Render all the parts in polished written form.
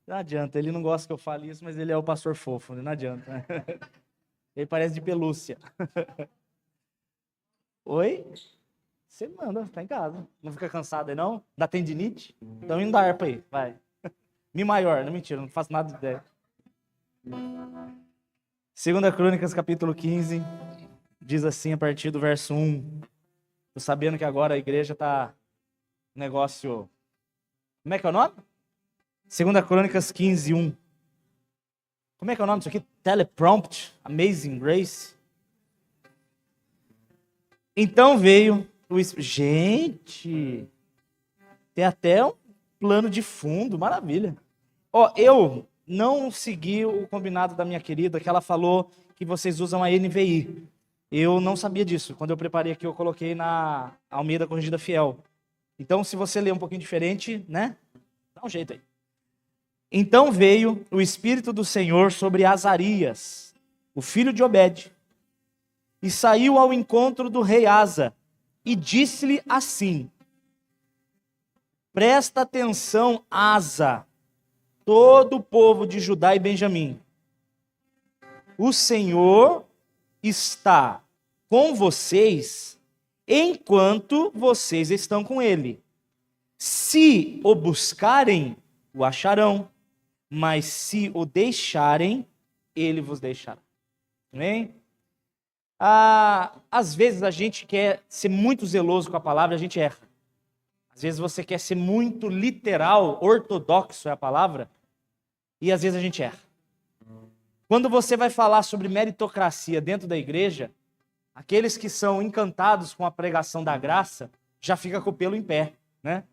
Não adianta, ele não gosta que eu fale isso, mas ele é o pastor fofo, não adianta. Ele parece de pelúcia. Oi? Você manda, tá em casa. Não fica cansado aí não? Dá tendinite? Então indo da harpa aí, vai. Mi maior, não mentira, não faço nada de ideia. 2 Crônicas, capítulo 15, diz assim a partir do verso 1. Tô sabendo que agora a igreja tá negócio... Como é que é o nome? 2 Crônicas 15, 1. Como é que é o nome disso aqui? Teleprompt, Amazing Grace. Então veio o... Gente, tem até um plano de fundo, maravilha. Ó, eu não segui o combinado da minha querida, que ela falou que vocês usam a NVI. Eu não sabia disso. Quando eu preparei aqui, eu coloquei na Almeida Corrigida Fiel. Então, se você ler um pouquinho diferente, né? Dá um jeito aí. Então veio o Espírito do Senhor sobre Azarias, o filho de Obed, e saiu ao encontro do rei Asa, e disse-lhe assim: presta atenção, Asa, todo o povo de Judá e Benjamim. O Senhor está com vocês enquanto vocês estão com ele. Se o buscarem, o acharão, mas se o deixarem, ele vos deixará. Amém? Às vezes a gente quer ser muito zeloso com a palavra, a gente erra. Às vezes você quer ser muito literal, ortodoxo é a palavra, e às vezes a gente erra. Quando você vai falar sobre meritocracia dentro da igreja, aqueles que são encantados com a pregação da graça, já fica com o pelo em pé, né?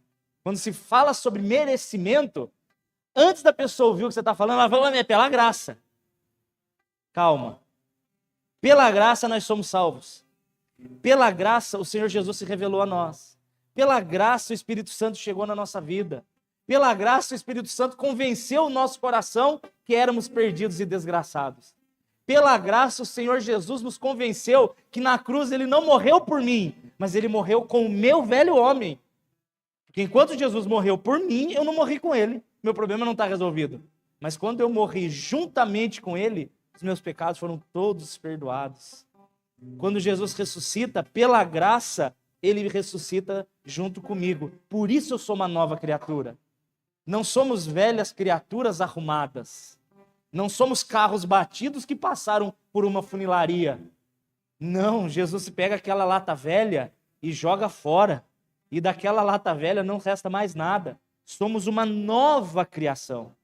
Quando se fala sobre merecimento, antes da pessoa ouvir o que você está falando, ela fala, é pela graça. Calma. Pela graça nós somos salvos. Pela graça o Senhor Jesus se revelou a nós. Pela graça o Espírito Santo chegou na nossa vida. Pela graça o Espírito Santo convenceu o nosso coração que éramos perdidos e desgraçados. Pela graça o Senhor Jesus nos convenceu que na cruz ele não morreu por mim, mas ele morreu com o meu velho homem. Porque enquanto Jesus morreu por mim, eu não morri com ele. Meu problema não está resolvido. Mas quando eu morri juntamente com ele, os meus pecados foram todos perdoados. Quando Jesus ressuscita, pela graça, ele ressuscita junto comigo. Por isso eu sou uma nova criatura. Não somos velhas criaturas arrumadas. Não somos carros batidos que passaram por uma funilaria. Não, Jesus pega aquela lata velha e joga fora. E daquela lata velha não resta mais nada. Somos uma nova criação.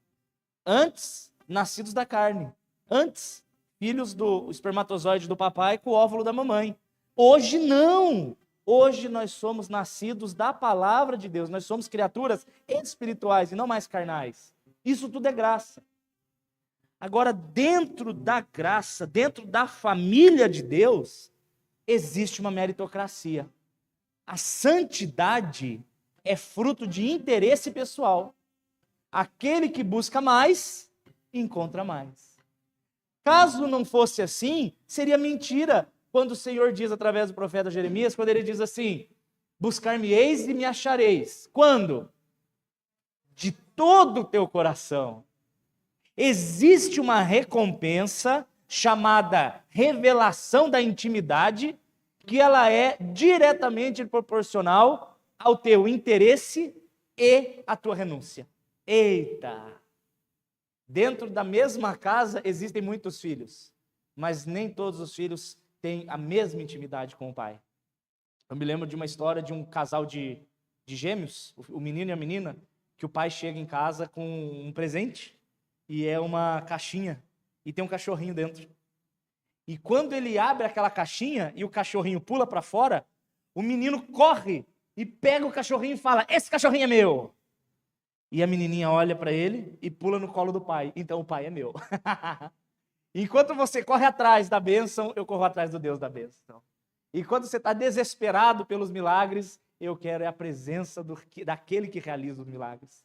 Antes, nascidos da carne. Antes, filhos do espermatozoide do papai com o óvulo da mamãe. Hoje não. Hoje nós somos nascidos da palavra de Deus. Nós somos criaturas espirituais e não mais carnais. Isso tudo é graça. Agora, dentro da graça, dentro da família de Deus, existe uma meritocracia. A santidade é fruto de interesse pessoal. Aquele que busca mais, encontra mais. Caso não fosse assim, seria mentira quando o Senhor diz através do profeta Jeremias, quando ele diz assim, buscar-me-eis e me achareis. Quando? De todo o teu coração. Existe uma recompensa chamada revelação da intimidade, que ela é diretamente proporcional ao teu interesse e à tua renúncia. Eita! Dentro da mesma casa existem muitos filhos, mas nem todos os filhos têm a mesma intimidade com o pai. Eu me lembro de uma história de um casal de gêmeos, o menino e a menina, que o pai chega em casa com um presente, e é uma caixinha, e tem um cachorrinho dentro. E quando ele abre aquela caixinha e o cachorrinho pula para fora, o menino corre e pega o cachorrinho e fala, esse cachorrinho é meu. E a menininha olha para ele e pula no colo do pai. Então o pai é meu. Enquanto você corre atrás da bênção, eu corro atrás do Deus da bênção. E quando você está desesperado pelos milagres, eu quero a presença daquele que realiza os milagres.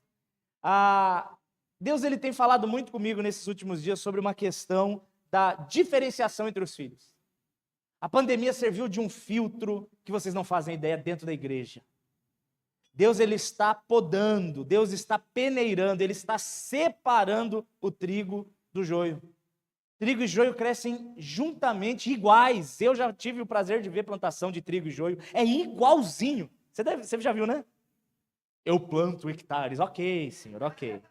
Deus ele tem falado muito comigo nesses últimos dias sobre uma questão da diferenciação entre os filhos. A pandemia serviu de um filtro que vocês não fazem ideia dentro da igreja. Deus ele está podando, Deus está peneirando, Ele está separando o trigo do joio. Trigo e joio crescem juntamente, iguais. Eu já tive o prazer de ver plantação de trigo e joio. É igualzinho. Você já viu, né? Eu planto hectares. Ok, senhor, ok.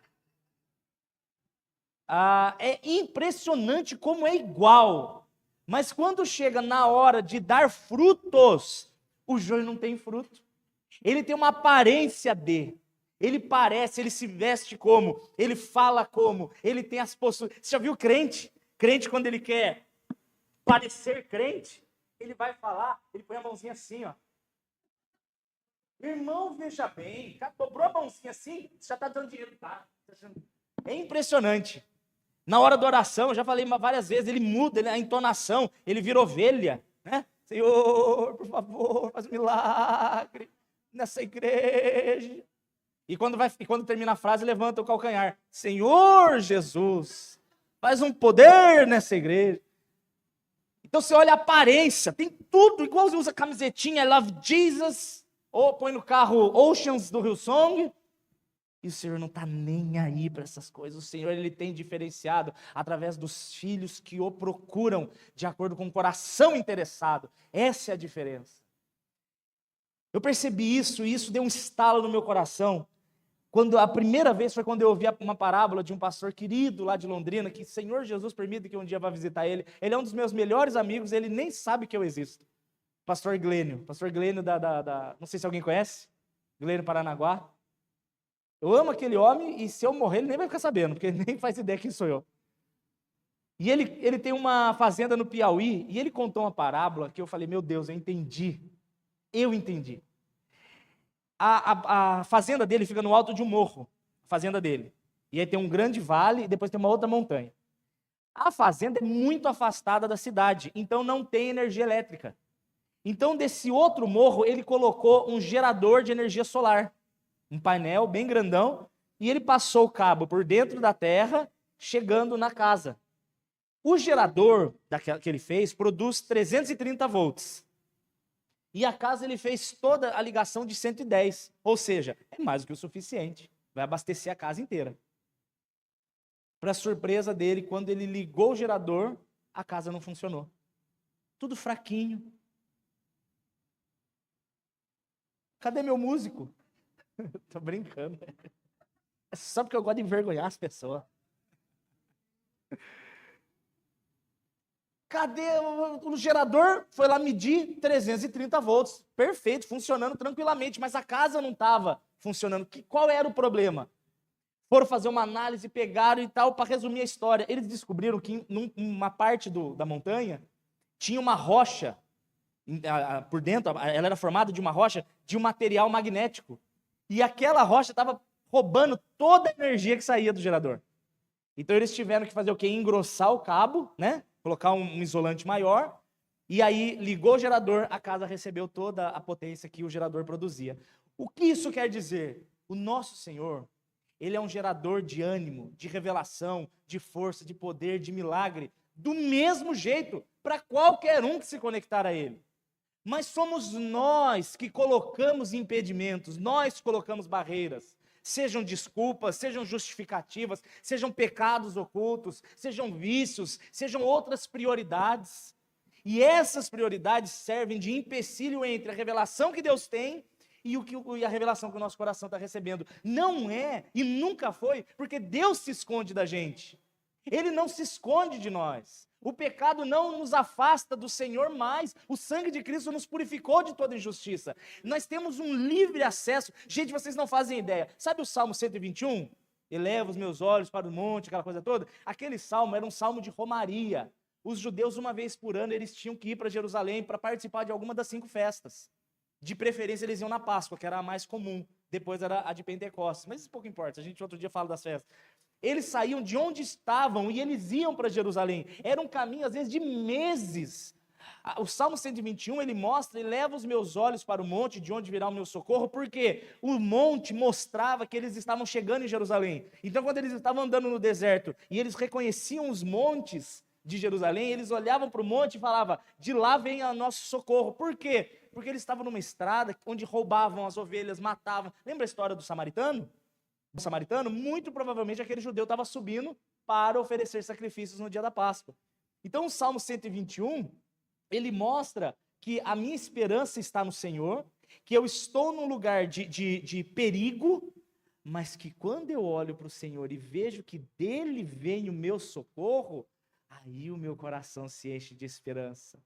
É impressionante como é igual. Mas quando chega na hora de dar frutos, o joio não tem fruto. Ele tem uma aparência de. Ele parece, ele se veste como, ele fala como, ele tem as posturas. Você já viu crente? Crente, quando ele quer parecer crente, ele vai falar, ele põe a mãozinha assim, ó. Irmão, veja bem, dobrou a mãozinha assim, você já está dando dinheiro, tá? É impressionante. Na hora da oração, eu já falei várias vezes, ele muda a entonação, ele vira ovelha, né? Senhor, por favor, faz um milagre nessa igreja. E quando termina a frase, levanta o calcanhar. Senhor Jesus, faz um poder nessa igreja. Então você olha a aparência, tem tudo, igual você usa camisetinha, I love Jesus, ou põe no carro Oceans do Hillsong, e o Senhor não está nem aí para essas coisas. O Senhor ele tem diferenciado através dos filhos que o procuram de acordo com o coração interessado. Essa é a diferença. Eu percebi isso, e isso deu um estalo no meu coração. A primeira vez foi quando eu ouvi uma parábola de um pastor querido lá de Londrina, que Senhor Jesus permita que um dia vá visitar ele. Ele é um dos meus melhores amigos, ele nem sabe que eu existo. Pastor Glênio não sei se alguém conhece, Glênio Paranaguá. Eu amo aquele homem e se eu morrer ele nem vai ficar sabendo, porque ele nem faz ideia quem sou eu. E ele tem uma fazenda no Piauí, e ele contou uma parábola que eu falei, meu Deus, eu entendi. A fazenda dele fica no alto de um morro, a fazenda dele. E aí tem um grande vale e depois tem uma outra montanha. A fazenda é muito afastada da cidade, então não tem energia elétrica. Então desse outro morro ele colocou um gerador de energia solar, um painel bem grandão, e ele passou o cabo por dentro da terra, chegando na casa. O gerador que ele fez produz 330 volts. E a casa ele fez toda a ligação de 110, ou seja, é mais do que o suficiente. Vai abastecer a casa inteira. Para surpresa dele, quando ele ligou o gerador, a casa não funcionou. Tudo fraquinho. Cadê meu músico? Tô brincando. É só porque eu gosto de envergonhar as pessoas. Cadê o gerador? Foi lá medir 330 volts. Perfeito, funcionando tranquilamente, mas a casa não estava funcionando. Qual era o problema? Foram fazer uma análise, pegaram e tal, para resumir a história. Eles descobriram que numa parte da montanha tinha uma rocha, por dentro, ela era formada de uma rocha de um material magnético. E aquela rocha estava roubando toda a energia que saía do gerador. Então eles tiveram que fazer o quê? Engrossar o cabo, né? Colocar um isolante maior, e aí ligou o gerador, a casa recebeu toda a potência que o gerador produzia. O que isso quer dizer? O nosso Senhor, Ele é um gerador de ânimo, de revelação, de força, de poder, de milagre, do mesmo jeito, para qualquer um que se conectar a Ele. Mas somos nós que colocamos impedimentos, nós colocamos barreiras. Sejam desculpas, sejam justificativas, sejam pecados ocultos, sejam vícios, sejam outras prioridades. E essas prioridades servem de empecilho entre a revelação que Deus tem e a revelação que o nosso coração está recebendo. Não é e nunca foi porque Deus se esconde da gente. Ele não se esconde de nós. O pecado não nos afasta do Senhor mais. O sangue de Cristo nos purificou de toda injustiça. Nós temos um livre acesso. Gente, vocês não fazem ideia. Sabe o Salmo 121? Eleva os meus olhos para o monte, aquela coisa toda. Aquele salmo era um salmo de romaria. Os judeus, uma vez por ano, eles tinham que ir para Jerusalém para participar de alguma das 5 festas. De preferência, eles iam na Páscoa, que era a mais comum. Depois era a de Pentecostes. Mas isso pouco importa, a gente outro dia fala das festas. Eles saíam de onde estavam e eles iam para Jerusalém. Era um caminho, às vezes, de meses. O Salmo 121, ele mostra, ele leva os meus olhos para o monte, de onde virá o meu socorro, porque o monte mostrava que eles estavam chegando em Jerusalém. Então, quando eles estavam andando no deserto e eles reconheciam os montes, de Jerusalém, eles olhavam para o monte e falavam, de lá vem o nosso socorro. Por quê? Porque eles estavam numa estrada onde roubavam as ovelhas, matavam. Lembra a história do samaritano? O samaritano, muito provavelmente aquele judeu estava subindo para oferecer sacrifícios no dia da Páscoa. Então o Salmo 121, ele mostra que a minha esperança está no Senhor, que eu estou num lugar de perigo, mas que quando eu olho para o Senhor e vejo que dele vem o meu socorro, aí o meu coração se enche de esperança.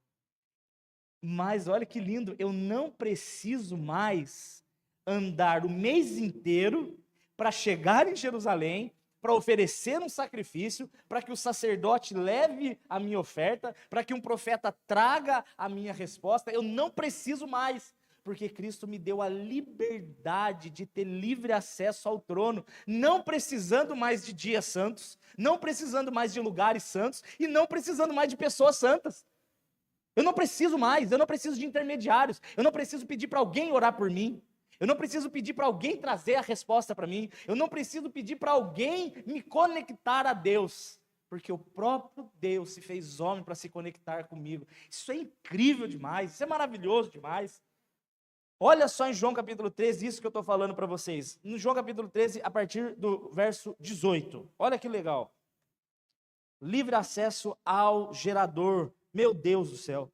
Mas olha que lindo, eu não preciso mais andar o mês inteiro para chegar em Jerusalém, para oferecer um sacrifício, para que o sacerdote leve a minha oferta, para que um profeta traga a minha resposta. Eu não preciso mais, porque Cristo me deu a liberdade de ter livre acesso ao trono, não precisando mais de dias santos, não precisando mais de lugares santos e não precisando mais de pessoas santas. Eu não preciso mais, eu não preciso de intermediários, eu não preciso pedir para alguém orar por mim, eu não preciso pedir para alguém trazer a resposta para mim, eu não preciso pedir para alguém me conectar a Deus, porque o próprio Deus se fez homem para se conectar comigo. Isso é incrível demais, isso é maravilhoso demais. Olha só em João capítulo 13, isso que eu estou falando para vocês. No João capítulo 13, a partir do verso 18. Olha que legal. Livre acesso ao gerador. Meu Deus do céu.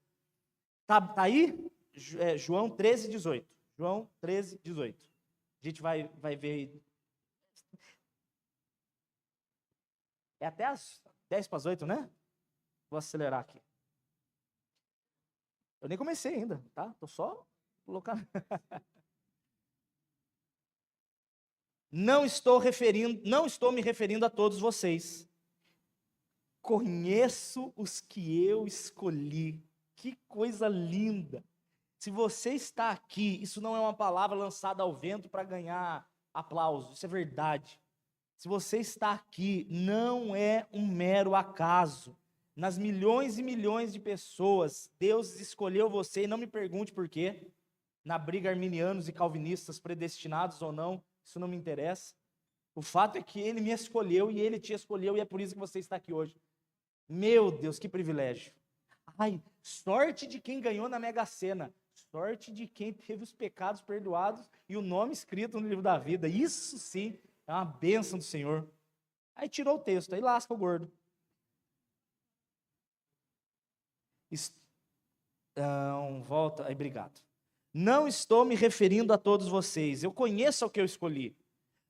Tá aí? João 13, 18. João 13, 18. A gente vai ver. É até as 10 para as 8, né? Vou acelerar aqui. Eu nem comecei ainda, tá? Estou só colocando. Não estou me referindo a todos vocês. Conheço os que eu escolhi. Que coisa linda. Se você está aqui, isso não é uma palavra lançada ao vento para ganhar aplausos, isso é verdade. Se você está aqui, não é um mero acaso. Nas milhões e milhões de pessoas, Deus escolheu você, e não me pergunte por quê. Na briga arminianos e calvinistas, predestinados ou não, isso não me interessa. O fato é que Ele me escolheu e Ele te escolheu, e é por isso que você está aqui hoje. Meu Deus, que privilégio. Ai, sorte de quem ganhou na Mega Sena. Sorte de quem teve os pecados perdoados e o nome escrito no livro da vida. Isso sim é uma bênção do Senhor. Aí tirou o texto, aí lasca o gordo. Então, volta, aí obrigado. Não estou me referindo a todos vocês, eu conheço o que eu escolhi.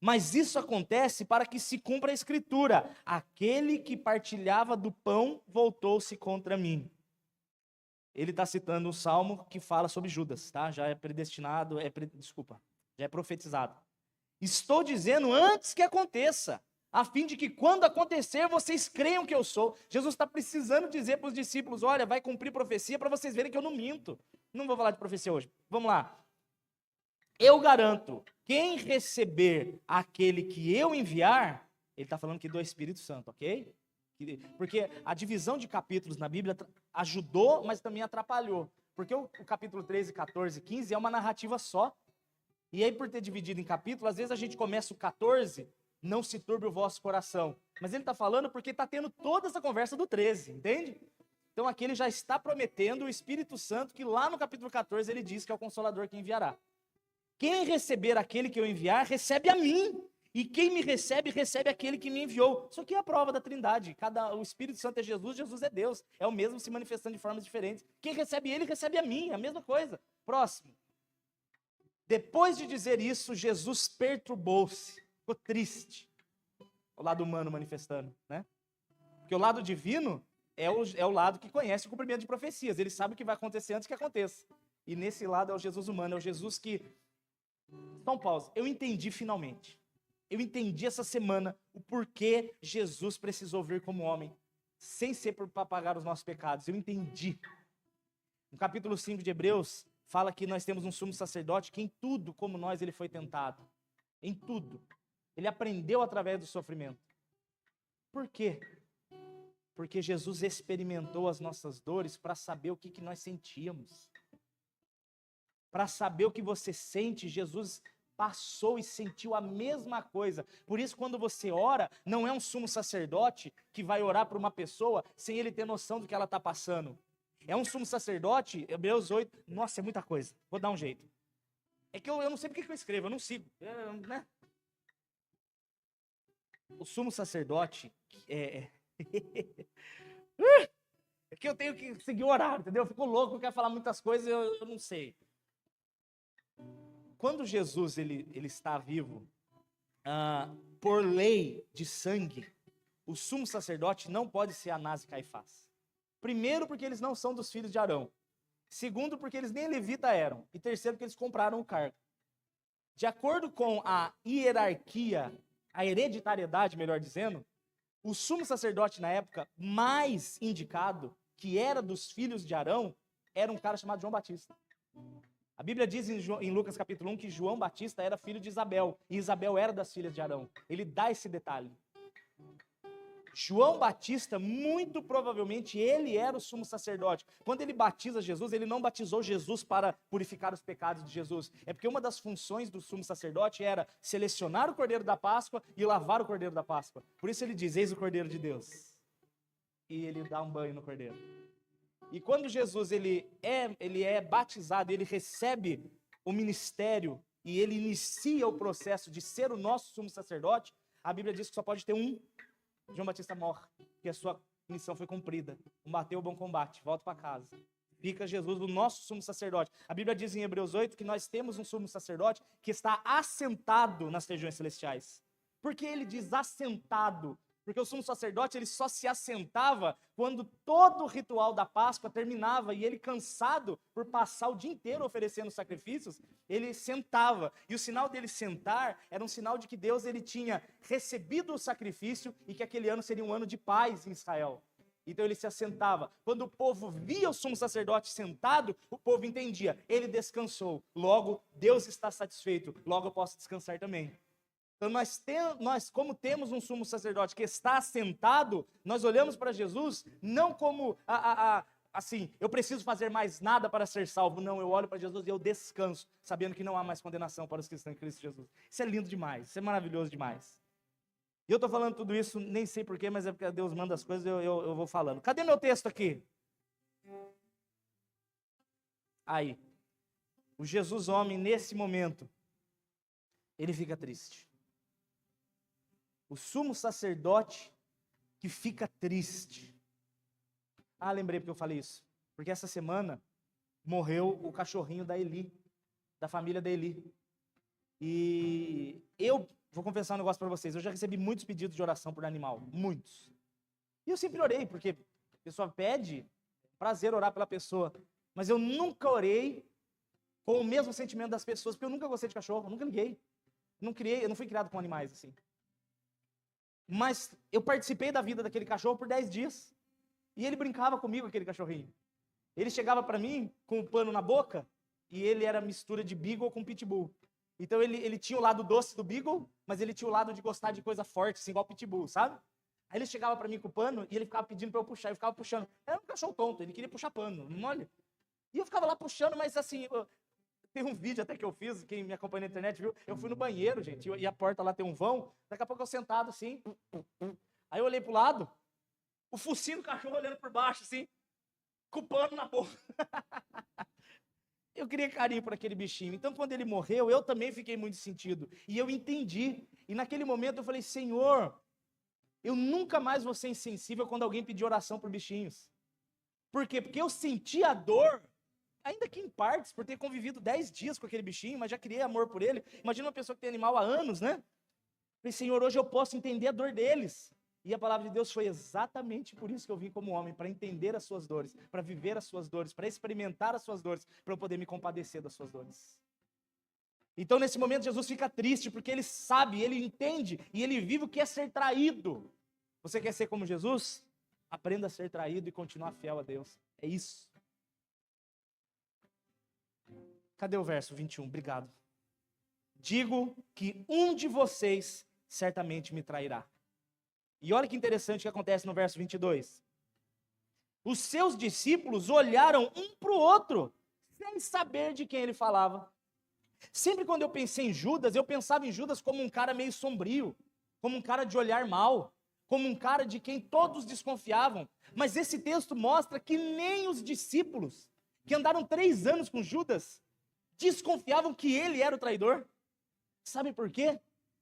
Mas isso acontece para que se cumpra a escritura. Aquele que partilhava do pão voltou-se contra mim. Ele está citando um salmo que fala sobre Judas, tá? Já é predestinado, já é profetizado. Estou dizendo antes que aconteça, a fim de que quando acontecer, vocês creiam que eu sou. Jesus está precisando dizer para os discípulos, olha, vai cumprir profecia para vocês verem que eu não minto. Não vou falar de profecia hoje. Vamos lá. Eu garanto, quem receber aquele que eu enviar, ele está falando aqui do Espírito Santo, ok? Porque a divisão de capítulos na Bíblia ajudou, mas também atrapalhou. Porque o capítulo 13, 14 e 15 é uma narrativa só. E aí, por ter dividido em capítulos, às vezes a gente começa o 14, não se turbe o vosso coração. Mas ele está falando porque está tendo toda essa conversa do 13, entende? Então aqui ele já está prometendo o Espírito Santo, que lá no capítulo 14 ele diz que é o Consolador que enviará. Quem receber aquele que eu enviar, recebe a mim. E quem me recebe, recebe aquele que me enviou. Isso aqui é a prova da Trindade. O Espírito Santo é Jesus, Jesus é Deus. É o mesmo se manifestando de formas diferentes. Quem recebe ele, recebe a mim. A mesma coisa. Próximo. Depois de dizer isso, Jesus perturbou-se. Ficou triste. O lado humano manifestando, né? Porque o lado divino é o lado que conhece o cumprimento de profecias. Ele sabe o que vai acontecer antes que aconteça. E nesse lado é o Jesus humano. É o Jesus que... Só um pause. Eu entendi finalmente. Eu entendi essa semana o porquê Jesus precisou vir como homem, sem ser para pagar os nossos pecados. Eu entendi. No capítulo 5 de Hebreus, fala que nós temos um sumo sacerdote que em tudo, como nós, ele foi tentado. Em tudo. Ele aprendeu através do sofrimento. Por quê? Porque Jesus experimentou as nossas dores para saber o que nós sentíamos. Para saber o que você sente, Jesus passou e sentiu a mesma coisa. Por isso, quando você ora, não é um sumo sacerdote que vai orar para uma pessoa sem ele ter noção do que ela está passando. É um sumo sacerdote, Hebreus 8, nossa, é muita coisa, vou dar um jeito. É que eu não sei porque que eu escrevo, eu não sigo, né? O sumo sacerdote é que eu tenho que seguir o horário, entendeu? Eu fico louco, eu quero falar muitas coisas, eu não sei. Quando Jesus ele está vivo, por lei de sangue, o sumo sacerdote não pode ser Anás e Caifás. Primeiro, porque eles não são dos filhos de Arão. Segundo, porque eles nem levita eram. E terceiro, porque eles compraram o cargo. De acordo com a hierarquia, a hereditariedade, melhor dizendo, o sumo sacerdote na época mais indicado, que era dos filhos de Arão, era um cara chamado João Batista. A Bíblia diz em Lucas capítulo 1 que João Batista era filho de Isabel, e Isabel era das filhas de Arão. Ele dá esse detalhe. João Batista, muito provavelmente, ele era o sumo sacerdote. Quando ele batiza Jesus, ele não batizou Jesus para purificar os pecados de Jesus. É porque uma das funções do sumo sacerdote era selecionar o cordeiro da Páscoa e lavar o cordeiro da Páscoa. Por isso ele diz, eis o cordeiro de Deus. E ele dá um banho no cordeiro. E quando Jesus ele é batizado, ele recebe o ministério e ele inicia o processo de ser o nosso sumo sacerdote, a Bíblia diz que só pode ter um. João Batista morre, porque a sua missão foi cumprida. Combateu o bom combate, volta para casa. Fica Jesus, o nosso sumo sacerdote. A Bíblia diz em Hebreus 8 que nós temos um sumo sacerdote que está assentado nas regiões celestiais. Por que ele diz assentado? Porque o sumo sacerdote ele só se assentava quando todo o ritual da Páscoa terminava e ele, cansado por passar o dia inteiro oferecendo sacrifícios, ele sentava. E o sinal dele sentar era um sinal de que Deus ele tinha recebido o sacrifício e que aquele ano seria um ano de paz em Israel. Então ele se assentava. Quando o povo via o sumo sacerdote sentado, o povo entendia, ele descansou. Logo, Deus está satisfeito. Logo eu posso descansar também. Então nós, como temos um sumo sacerdote que está assentado, nós olhamos para Jesus não como assim, eu preciso fazer mais nada para ser salvo. Não, eu olho para Jesus e eu descanso, sabendo que não há mais condenação para os que estão em Cristo Jesus. Isso é lindo demais, isso é maravilhoso demais. E eu estou falando tudo isso, nem sei porquê, mas é porque Deus manda as coisas, eu vou falando. Cadê meu texto aqui? Aí, o Jesus homem, nesse momento, ele fica triste. O sumo sacerdote que fica triste. Lembrei porque eu falei isso. Porque essa semana morreu o cachorrinho da Eli, da família da Eli. E eu vou confessar um negócio para vocês. Eu já recebi muitos pedidos de oração por animal. Muitos. E eu sempre orei, porque a pessoa pede, prazer orar pela pessoa. Mas eu nunca orei com o mesmo sentimento das pessoas, porque eu nunca gostei de cachorro, eu nunca liguei. Eu não fui criado com animais assim. Mas eu participei da vida daquele cachorro por 10 dias. E ele brincava comigo, aquele cachorrinho. Ele chegava para mim com o pano na boca e ele era mistura de beagle com pitbull. Então ele tinha o lado doce do beagle, mas ele tinha o lado de gostar de coisa forte, assim, igual pitbull, sabe? Aí ele chegava para mim com o pano e ele ficava pedindo para eu puxar. Eu ficava puxando. Era um cachorro tonto, ele queria puxar pano, não olha? E eu ficava lá puxando, mas assim... Tem um vídeo até que eu fiz, quem me acompanha na internet viu, eu fui no banheiro, gente, e a porta lá tem um vão, daqui a pouco eu sentado assim, aí eu olhei pro lado, o focinho do cachorro olhando por baixo, assim, com o pano na boca. Eu queria carinho por aquele bichinho. Então, quando ele morreu, eu também fiquei muito sentido, e eu entendi, e naquele momento eu falei, Senhor, eu nunca mais vou ser insensível quando alguém pedir oração por bichinhos. Por quê? Porque eu senti a dor, ainda que em partes, por ter convivido 10 dias com aquele bichinho, mas já criei amor por ele. Imagina uma pessoa que tem animal há anos, né? Falei, Senhor, hoje eu posso entender a dor deles. E a palavra de Deus foi exatamente por isso que eu vim como homem, para entender as suas dores, para viver as suas dores, para experimentar as suas dores, para eu poder me compadecer das suas dores. Então, nesse momento, Jesus fica triste, porque ele sabe, ele entende, e ele vive o que é ser traído. Você quer ser como Jesus? Aprenda a ser traído e continuar fiel a Deus. É isso. Cadê o verso 21? Obrigado. Digo que um de vocês certamente me trairá. E olha que interessante o que acontece no verso 22. Os seus discípulos olharam um para o outro, sem saber de quem ele falava. Sempre quando eu pensei em Judas, eu pensava em Judas como um cara meio sombrio, como um cara de olhar mal, como um cara de quem todos desconfiavam. Mas esse texto mostra que nem os discípulos, que andaram 3 anos com Judas, desconfiavam que ele era o traidor. Sabe por quê?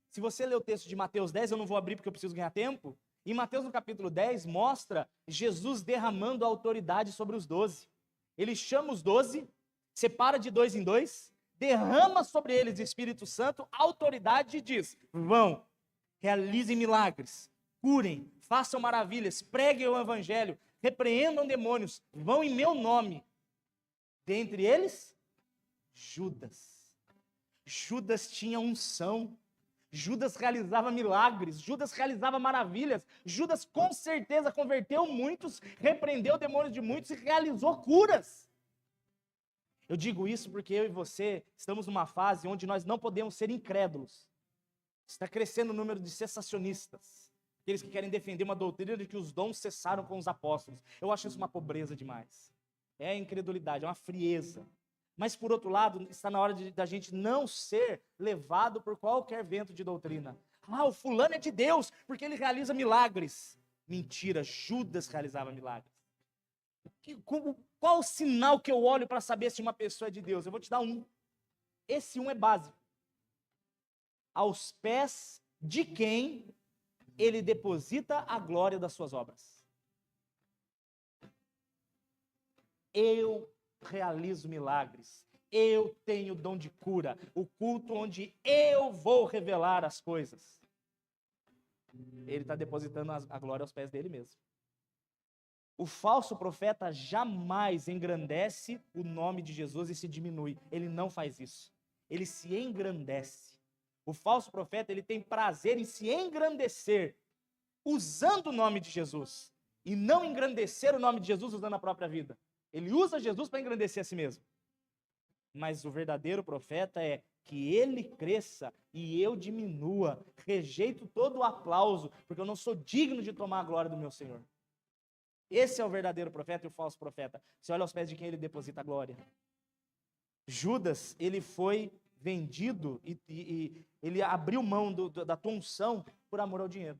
Se você ler o texto de Mateus 10, eu não vou abrir porque eu preciso ganhar tempo. Em Mateus no capítulo 10, mostra Jesus derramando a autoridade sobre os 12. Ele chama os 12, separa de 2 em 2, derrama sobre eles o Espírito Santo, autoridade e diz: vão, realizem milagres, curem, façam maravilhas, preguem o evangelho, repreendam demônios, vão em meu nome. Dentre eles, Judas. Judas tinha unção. Judas realizava milagres, Judas realizava maravilhas, Judas com certeza converteu muitos, repreendeu demônios de muitos e realizou curas. Eu digo isso porque eu e você estamos numa fase onde nós não podemos ser incrédulos. Está crescendo o número de cessacionistas, aqueles que querem defender uma doutrina de que os dons cessaram com os apóstolos. Eu acho isso uma pobreza demais. É incredulidade, é uma frieza. Mas, por outro lado, está na hora da gente não ser levado por qualquer vento de doutrina. Ah, o fulano é de Deus, porque ele realiza milagres. Mentira, Judas realizava milagres. Qual o sinal que eu olho para saber se uma pessoa é de Deus? Eu vou te dar um. Esse um é básico. Aos pés de quem ele deposita a glória das suas obras. Eu realizo milagres, eu tenho dom de cura, o culto onde eu vou revelar as coisas. Ele está depositando a glória aos pés dele mesmo. O falso profeta jamais engrandece o nome de Jesus e se diminui. Ele não faz isso. Ele se engrandece. O falso profeta, ele tem prazer em se engrandecer usando o nome de Jesus e não engrandecer o nome de Jesus usando a própria vida. Ele usa Jesus para engrandecer a si mesmo. Mas o verdadeiro profeta é que ele cresça e eu diminua. Rejeito todo o aplauso, porque eu não sou digno de tomar a glória do meu Senhor. Esse é o verdadeiro profeta e o falso profeta. Você olha aos pés de quem ele deposita a glória. Judas, ele foi vendido e ele abriu mão da tua unção por amor ao dinheiro.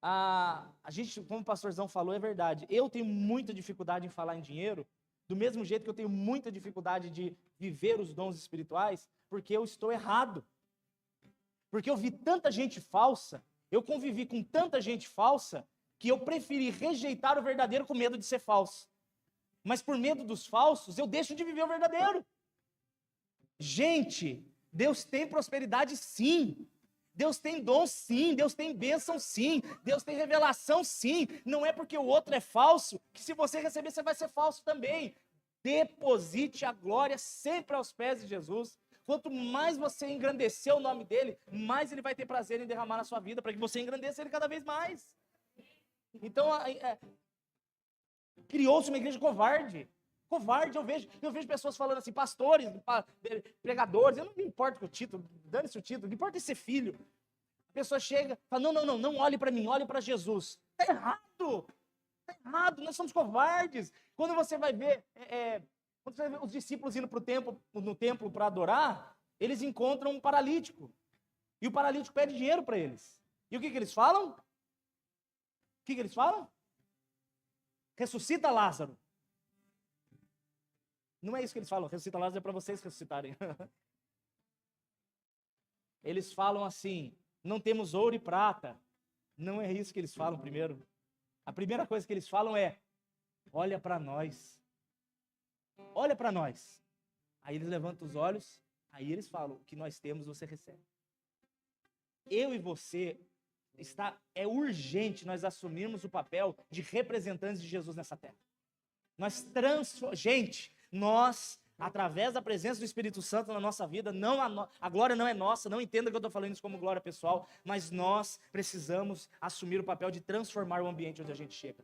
A gente, como o pastorzão falou, é verdade. Eu tenho muita dificuldade em falar em dinheiro, do mesmo jeito que eu tenho muita dificuldade de viver os dons espirituais, porque eu estou errado. Porque eu vi tanta gente falsa, eu convivi com tanta gente falsa, que eu preferi rejeitar o verdadeiro com medo de ser falso. Mas por medo dos falsos, eu deixo de viver o verdadeiro. Gente, Deus tem prosperidade sim. Deus tem dom sim, Deus tem bênção sim, Deus tem revelação sim. Não é porque o outro é falso, que se você receber, você vai ser falso também. Deposite a glória sempre aos pés de Jesus. Quanto mais você engrandecer o nome dele, mais ele vai ter prazer em derramar na sua vida, para que você engrandeça ele cada vez mais. Então, criou-se uma igreja covarde. Covarde, eu vejo pessoas falando assim, pastores, pregadores, eu não me importo com o título, dane-se o título, não importa ser filho. A pessoa chega e fala, não olhe para mim, olhe para Jesus. Está errado, nós somos covardes. Quando você vai ver, quando você vai ver os discípulos indo no templo para adorar, eles encontram um paralítico. E o paralítico pede dinheiro para eles. E o que eles falam? O que eles falam? Ressuscita Lázaro. Não é isso que eles falam, ressuscita Lázaro é para vocês ressuscitarem. Eles falam assim, não temos ouro e prata. Não é isso que eles falam primeiro. A primeira coisa que eles falam é, olha para nós. Olha para nós. Aí eles levantam os olhos, aí eles falam, o que nós temos você recebe. Eu e você, é urgente nós assumirmos o papel de representantes de Jesus nessa terra. Nós, através da presença do Espírito Santo na nossa vida, a glória não é nossa, não entenda que eu estou falando isso como glória pessoal, mas nós precisamos assumir o papel de transformar o ambiente onde a gente chega.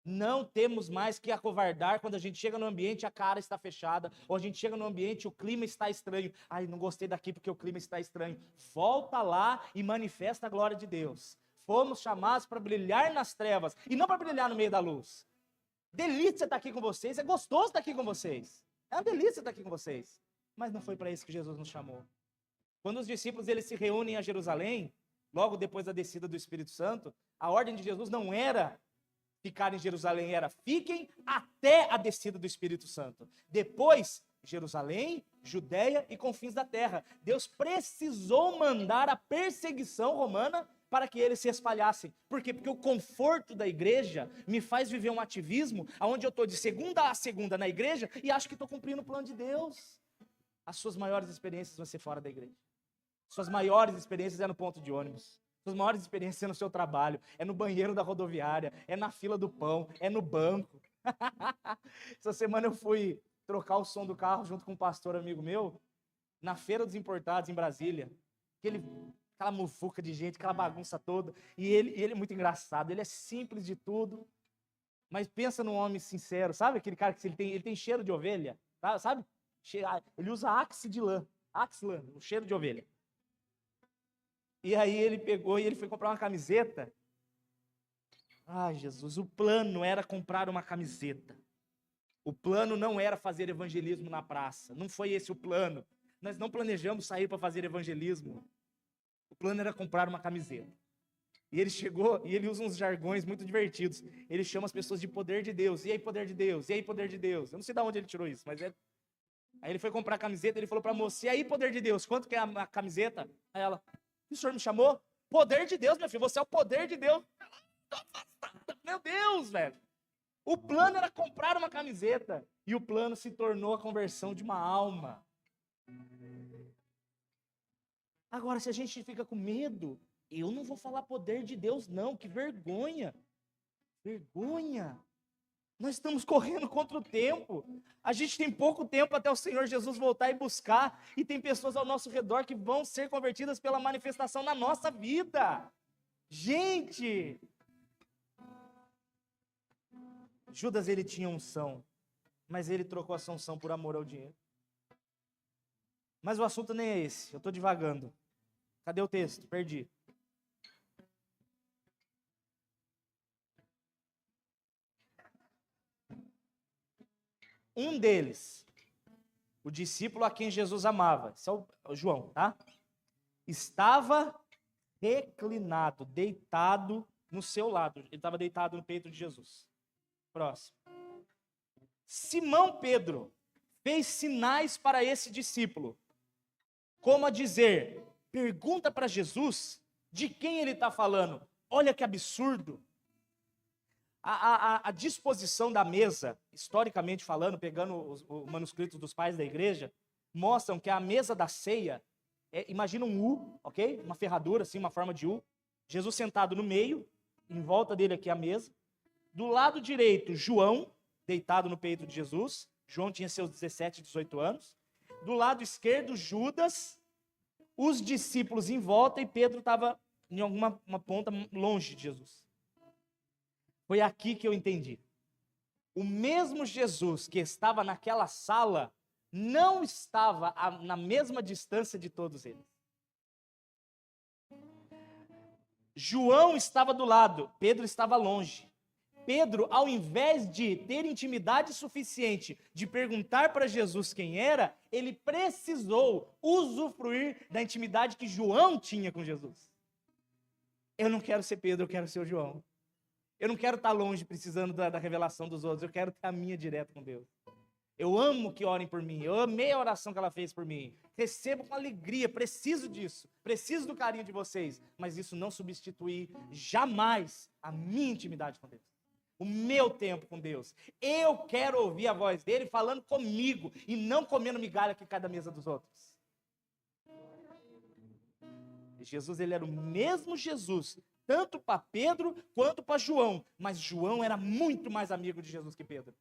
Não temos mais que acovardar quando a gente chega no ambiente, a cara está fechada, ou a gente chega no ambiente, o clima está estranho. Ai, não gostei daqui porque o clima está estranho. Volta lá e manifesta a glória de Deus. Fomos chamados para brilhar nas trevas e não para brilhar no meio da luz. Delícia estar aqui com vocês, é gostoso estar aqui com vocês. É uma delícia estar aqui com vocês. Mas não foi para isso que Jesus nos chamou. Quando os discípulos eles se reúnem a Jerusalém, logo depois da descida do Espírito Santo, a ordem de Jesus não era ficar em Jerusalém, era fiquem até a descida do Espírito Santo. Depois, Jerusalém, Judeia e confins da terra. Deus precisou mandar a perseguição romana para que eles se espalhassem. Por quê? Porque o conforto da igreja me faz viver um ativismo onde eu estou de segunda a segunda na igreja e acho que estou cumprindo o plano de Deus. As suas maiores experiências vão ser fora da igreja. Suas maiores experiências é no ponto de ônibus. Suas maiores experiências é no seu trabalho, é no banheiro da rodoviária, é na fila do pão, é no banco. Essa semana eu fui trocar o som do carro junto com um pastor amigo meu, na Feira dos Importados em Brasília. Aquela muvuca de gente, aquela bagunça toda. E ele é muito engraçado, ele é simples de tudo, mas pensa num homem sincero. Sabe aquele cara que ele tem cheiro de ovelha? Sabe? Ele usa Axe lã, o cheiro de ovelha. E aí ele pegou e ele foi comprar uma camiseta. Ai, Jesus, o plano era comprar uma camiseta. O plano não era fazer evangelismo na praça. Não foi esse o plano. Nós não planejamos sair para fazer evangelismo. O plano era comprar uma camiseta. E ele chegou e ele usa uns jargões muito divertidos. Ele chama as pessoas de poder de Deus. E aí, poder de Deus? E aí, poder de Deus? Eu não sei de onde ele tirou isso, mas é... Aí ele foi comprar a camiseta, ele falou para a moça, e aí, poder de Deus? Quanto que é a camiseta? Aí ela, o senhor me chamou? Poder de Deus, meu filho, você é o poder de Deus. Meu Deus, velho. O plano era comprar uma camiseta. E o plano se tornou a conversão de uma alma. Agora, se a gente fica com medo, eu não vou falar poder de Deus, não. Que vergonha. Vergonha. Nós estamos correndo contra o tempo. A gente tem pouco tempo até o Senhor Jesus voltar e buscar. E tem pessoas ao nosso redor que vão ser convertidas pela manifestação na nossa vida. Gente! Judas, ele tinha unção, mas ele trocou essa unção por amor ao dinheiro. Mas o assunto nem é esse, eu estou divagando. Cadê o texto? Perdi. Um deles, o discípulo a quem Jesus amava, esse é o João, tá? Estava reclinado, deitado no seu lado. Ele estava deitado no peito de Jesus. Próximo. Simão Pedro fez sinais para esse discípulo, como a dizer, pergunta para Jesus de quem ele está falando. Olha que absurdo. A disposição da mesa, historicamente falando, pegando os manuscritos dos pais da igreja, mostram que a mesa da ceia, imagina um U, ok? Uma ferradura, assim, uma forma de U. Jesus sentado no meio, em volta dele aqui a mesa. Do lado direito, João, deitado no peito de Jesus. João tinha seus 17, 18 anos. Do lado esquerdo, Judas, os discípulos em volta e Pedro estava em alguma ponta longe de Jesus. Foi aqui que eu entendi. O mesmo Jesus que estava naquela sala não estava na mesma distância de todos eles. João estava do lado, Pedro estava longe. Pedro, ao invés de ter intimidade suficiente de perguntar para Jesus quem era, ele precisou usufruir da intimidade que João tinha com Jesus. Eu não quero ser Pedro, eu quero ser o João. Eu não quero estar longe precisando da revelação dos outros, eu quero ter a minha direto com Deus. Eu amo que orem por mim, eu amei a oração que ela fez por mim. Recebo com alegria, preciso disso, preciso do carinho de vocês, mas isso não substitui jamais a minha intimidade com Deus. O meu tempo com Deus. Eu quero ouvir a voz dele falando comigo e não comendo migalha que cai da mesa dos outros. Jesus, ele era o mesmo Jesus, tanto para Pedro quanto para João, mas João era muito mais amigo de Jesus que Pedro.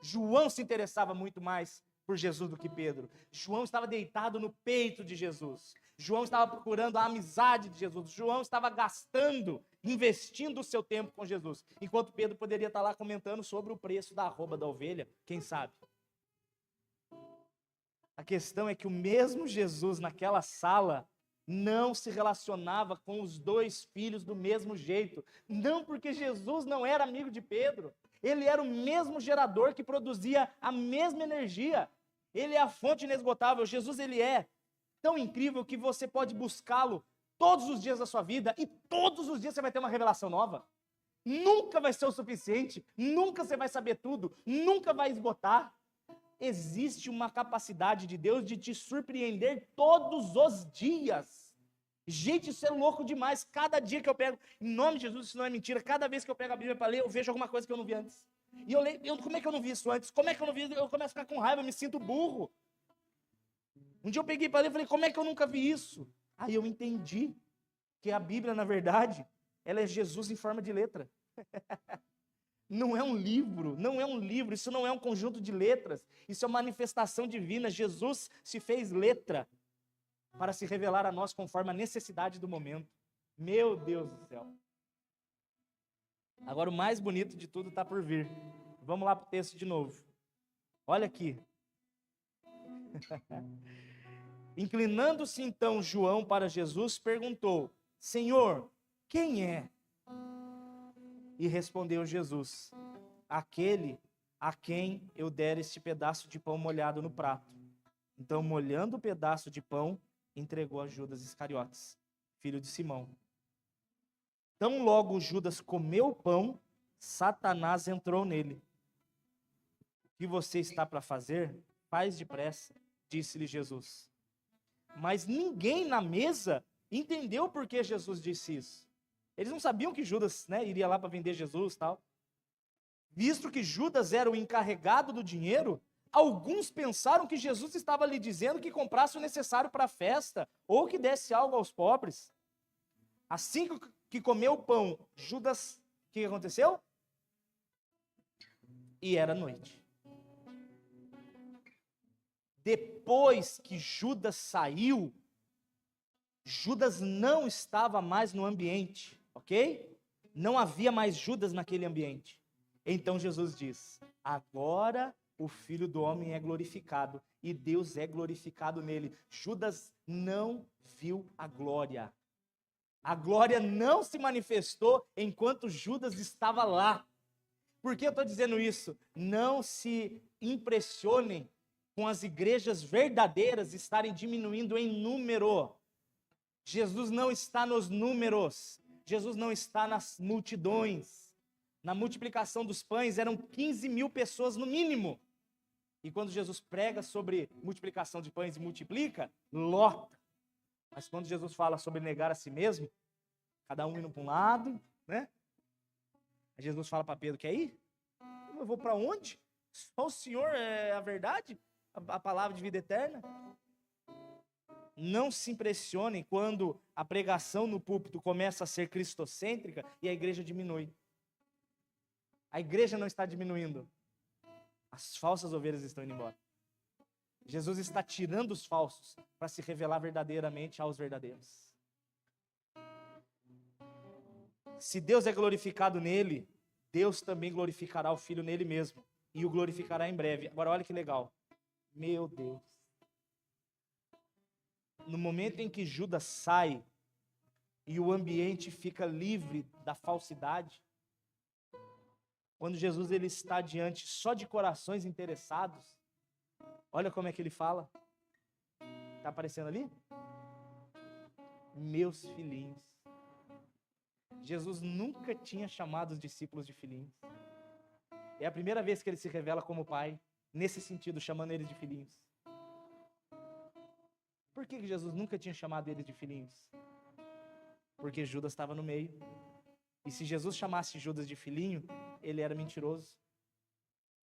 João se interessava muito mais por Jesus do que Pedro. João estava deitado no peito de Jesus. João estava procurando a amizade de Jesus. João estava gastando, investindo o seu tempo com Jesus. Enquanto Pedro poderia estar lá comentando sobre o preço da arroba da ovelha, quem sabe? A questão é que o mesmo Jesus naquela sala não se relacionava com os dois filhos do mesmo jeito. Não porque Jesus não era amigo de Pedro. Ele era o mesmo gerador que produzia a mesma energia. Ele é a fonte inesgotável. Jesus, ele é tão incrível que você pode buscá-lo todos os dias da sua vida e todos os dias você vai ter uma revelação nova. Nunca vai ser o suficiente, nunca você vai saber tudo, nunca vai esgotar. Existe uma capacidade de Deus de te surpreender todos os dias. Gente, isso é louco demais. Cada dia que eu pego, em nome de Jesus, isso não é mentira, cada vez que eu pego a Bíblia para ler, eu vejo alguma coisa que eu não vi antes. E eu leio, como é que eu não vi isso antes? Como é que eu não vi? Eu começo a ficar com raiva, eu me sinto burro. Um dia eu peguei para ler e falei, como é que eu nunca vi isso? Aí eu entendi que a Bíblia, na verdade, ela é Jesus em forma de letra. Não é um livro, não é um livro, isso não é um conjunto de letras, isso é uma manifestação divina. Jesus se fez letra para se revelar a nós conforme a necessidade do momento. Meu Deus do céu. Agora o mais bonito de tudo está por vir. Vamos lá para o texto de novo. Olha aqui. Inclinando-se então João para Jesus, perguntou: Senhor, quem é? E respondeu Jesus: aquele a quem eu der este pedaço de pão molhado no prato. Então, molhando o pedaço de pão, entregou a Judas Iscariotes, filho de Simão. Tão logo Judas comeu o pão, Satanás entrou nele. O que você está para fazer? Faz depressa, disse-lhe Jesus. Mas ninguém na mesa entendeu por que Jesus disse isso. Eles não sabiam que Judas, iria lá para vender Jesus e tal. Visto que Judas era o encarregado do dinheiro, alguns pensaram que Jesus estava lhe dizendo que comprasse o necessário para a festa, ou que desse algo aos pobres. Assim que comeu o pão, Judas, o que aconteceu? E era noite. Depois que Judas saiu, Judas não estava mais no ambiente, ok? Não havia mais Judas naquele ambiente. Então Jesus diz: agora o Filho do Homem é glorificado e Deus é glorificado nele. Judas não viu a glória. A glória não se manifestou enquanto Judas estava lá. Por que eu estou dizendo isso? Não se impressionem com as igrejas verdadeiras estarem diminuindo em número. Jesus não está nos números. Jesus não está nas multidões. Na multiplicação dos pães eram 15 mil pessoas no mínimo. E quando Jesus prega sobre multiplicação de pães e multiplica, lota. Mas quando Jesus fala sobre negar a si mesmo, cada um indo para um lado, né? Aí Jesus fala para Pedro: quer ir? Eu vou para onde? Só o Senhor é a verdade? A palavra de vida eterna? Não se impressionem quando a pregação no púlpito começa a ser cristocêntrica e a igreja diminui. A igreja não está diminuindo. As falsas ovelhas estão indo embora. Jesus está tirando os falsos para se revelar verdadeiramente aos verdadeiros. Se Deus é glorificado nele, Deus também glorificará o Filho nele mesmo. E o glorificará em breve. Agora olha que legal. Meu Deus. No momento em que Judas sai e o ambiente fica livre da falsidade, quando Jesus ele está diante só de corações interessados, olha como é que ele fala. Está aparecendo ali? Meus filhinhos. Jesus nunca tinha chamado os discípulos de filhinhos. É a primeira vez que ele se revela como pai, nesse sentido, chamando eles de filhinhos. Por que Jesus nunca tinha chamado eles de filhinhos? Porque Judas estava no meio. E se Jesus chamasse Judas de filhinho, ele era mentiroso.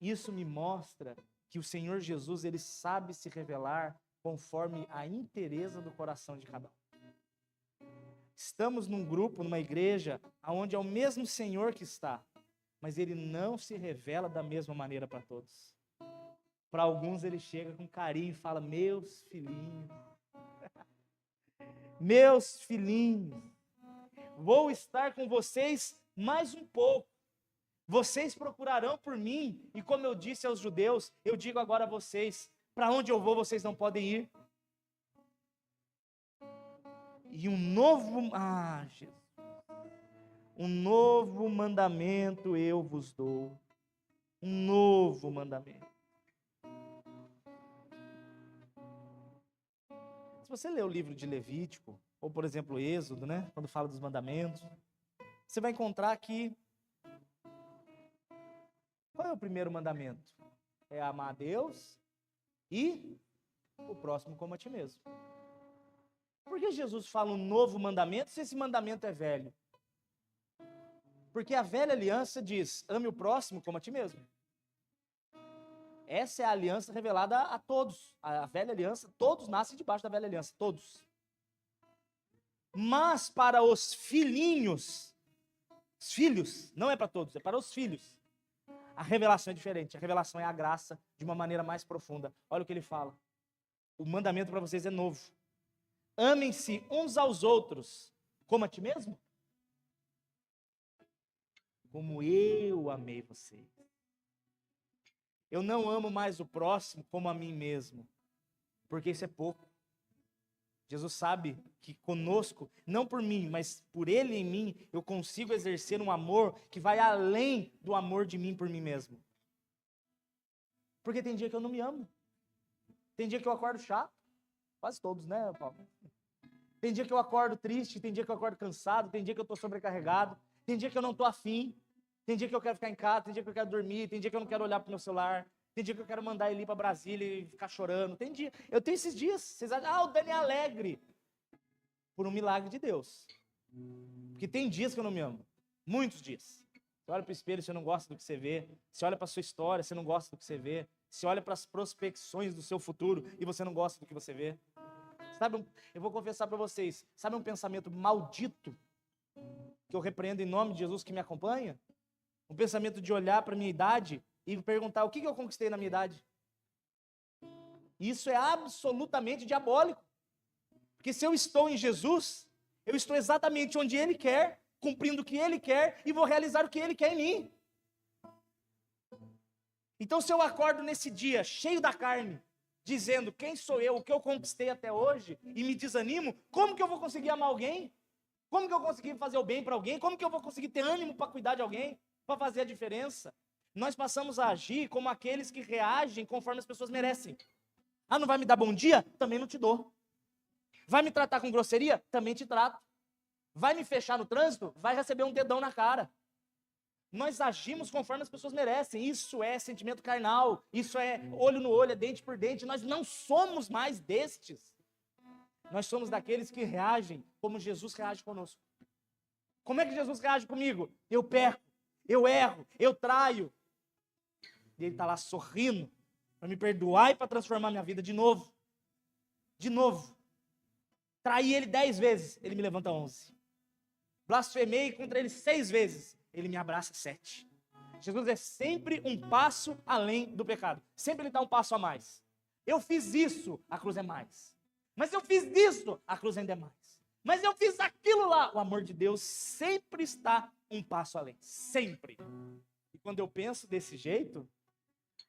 Isso me mostra que o Senhor Jesus, ele sabe se revelar conforme a inteireza do coração de cada um. Estamos num grupo, numa igreja, onde é o mesmo Senhor que está, mas ele não se revela da mesma maneira para todos. Para alguns ele chega com carinho e fala: meus filhinhos, meus filhinhos, vou estar com vocês mais um pouco. Vocês procurarão por mim, e como eu disse aos judeus, eu digo agora a vocês: para onde eu vou, vocês não podem ir. E um novo mandamento eu vos dou. Um novo mandamento. Se você ler o livro de Levítico, ou por exemplo Êxodo, né, quando fala dos mandamentos, você vai encontrar que qual é o primeiro mandamento? É amar a Deus e o próximo como a ti mesmo. Por que Jesus fala um novo mandamento se esse mandamento é velho? Porque a velha aliança diz, ame o próximo como a ti mesmo. Essa é a aliança revelada a todos. A velha aliança, todos nascem debaixo da velha aliança, todos. Mas para os filhinhos, os filhos, não é para todos, é para os filhos. A revelação é diferente, a revelação é a graça de uma maneira mais profunda. Olha o que ele fala. O mandamento para vocês é novo. Amem-se uns aos outros, como a ti mesmo. Como eu amei vocês. Eu não amo mais o próximo como a mim mesmo, porque isso é pouco. Jesus sabe que conosco, não por mim, mas por Ele em mim, eu consigo exercer um amor que vai além do amor de mim por mim mesmo. Porque tem dia que eu não me amo. Tem dia que eu acordo chato. Quase todos, né, Paulo? Tem dia que eu acordo triste, tem dia que eu acordo cansado, tem dia que eu estou sobrecarregado, tem dia que eu não estou afim, tem dia que eu quero ficar em casa, tem dia que eu quero dormir, tem dia que eu não quero olhar para o meu celular, tem dia que eu quero mandar ele ir para Brasília e ficar chorando. Tem dia. Eu tenho esses dias. Vocês acham, o Dani é alegre. Por um milagre de Deus. Porque tem dias que eu não me amo. Muitos dias. Você olha para o espelho, você não gosta do que você vê. Você olha para a sua história, você não gosta do que você vê. Você olha para as prospecções do seu futuro e você não gosta do que você vê. Sabe, eu vou confessar para vocês. Sabe um pensamento maldito que eu repreendo em nome de Jesus que me acompanha? Um pensamento de olhar para a minha idade e perguntar o que eu conquistei na minha idade. Isso é absolutamente diabólico. Porque se eu estou em Jesus, eu estou exatamente onde Ele quer, cumprindo o que Ele quer e vou realizar o que Ele quer em mim. Então se eu acordo nesse dia cheio da carne, dizendo quem sou eu, o que eu conquistei até hoje, e me desanimo, como que eu vou conseguir amar alguém? Como que eu vou conseguir fazer o bem para alguém? Como que eu vou conseguir ter ânimo para cuidar de alguém? Para fazer a diferença? Nós passamos a agir como aqueles que reagem conforme as pessoas merecem. Ah, não vai me dar bom dia? Também não te dou. Vai me tratar com grosseria? Também te trato. Vai me fechar no trânsito? Vai receber um dedão na cara. Nós agimos conforme as pessoas merecem. Isso é sentimento carnal. Isso é olho no olho, é dente por dente. Nós não somos mais destes. Nós somos daqueles que reagem como Jesus reage conosco. Como é que Jesus reage comigo? Eu peco, eu erro, eu traio. E Ele está lá sorrindo para me perdoar e para transformar minha vida de novo. De novo. Traí Ele 10 vezes, Ele me levanta 11. Blasfemei contra Ele 6 vezes, Ele me abraça 7. Jesus é sempre um passo além do pecado. Sempre Ele está um passo a mais. Eu fiz isso, a cruz é mais. Mas eu fiz isso, a cruz ainda é mais. Mas eu fiz aquilo lá. O amor de Deus sempre está um passo além. Sempre. E quando eu penso desse jeito,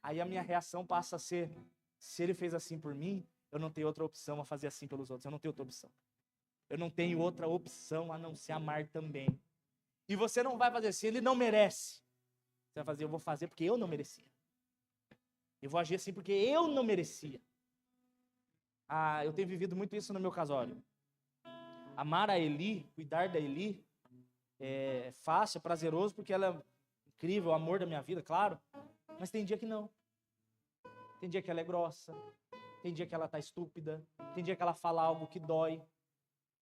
aí a minha reação passa a ser, se Ele fez assim por mim, eu não tenho outra opção a fazer assim pelos outros. Eu não tenho outra opção. Eu não tenho outra opção a não ser amar também. E você não vai fazer assim, Ele não merece. Você vai fazer, eu vou fazer porque eu não merecia. Eu vou agir assim porque eu não merecia. Ah, eu tenho vivido muito isso no meu casório. Amar a Eli, cuidar da Eli, é fácil, é prazeroso, porque ela é incrível, o amor da minha vida, claro. Mas tem dia que não. Tem dia que ela é grossa. Tem dia que ela tá estúpida. Tem dia que ela fala algo que dói.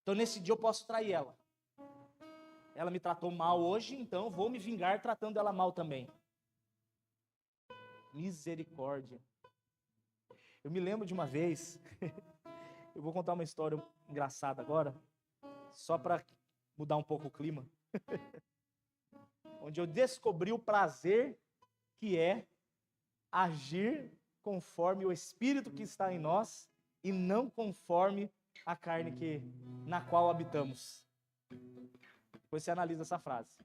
Então nesse dia eu posso trair ela. Ela me tratou mal hoje, então eu vou me vingar tratando ela mal também. Misericórdia. Eu me lembro de uma vez, eu vou contar uma história engraçada agora, só para mudar um pouco o clima, onde eu descobri o prazer que é agir conforme o Espírito que está em nós e não conforme a carne na qual habitamos. Depois você analisa essa frase.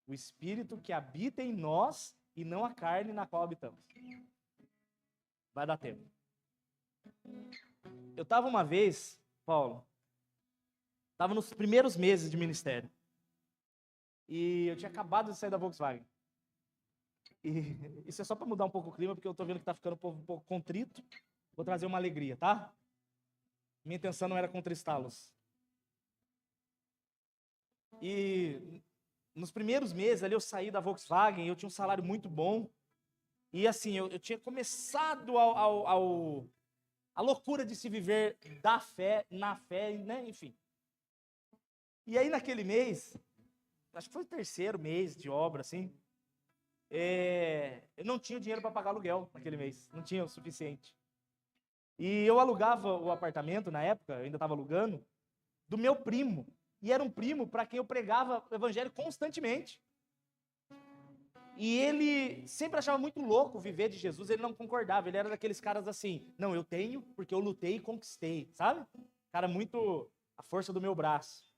O Espírito que habita em nós e não a carne na qual habitamos. Vai dar tempo. Eu estava uma vez, Paulo, estava nos primeiros meses de ministério. E eu tinha acabado de sair da Volkswagen. E isso é só para mudar um pouco o clima, porque eu estou vendo que está ficando um pouco contrito. Vou trazer uma alegria, tá? Minha intenção não era contristá-los. E nos primeiros meses ali eu saí da Volkswagen, eu tinha um salário muito bom. E assim, eu tinha começado a loucura de se viver da fé, na fé, né? Enfim. E aí naquele mês, acho que foi o terceiro mês de obra, assim, eu não tinha dinheiro para pagar aluguel naquele mês, não tinha o suficiente. E eu alugava o apartamento na época, eu ainda estava alugando, do meu primo. E era um primo para quem eu pregava o evangelho constantemente. E ele sempre achava muito louco viver de Jesus, ele não concordava, ele era daqueles caras assim, não, eu tenho porque eu lutei e conquistei, sabe? Cara, muito a força do meu braço.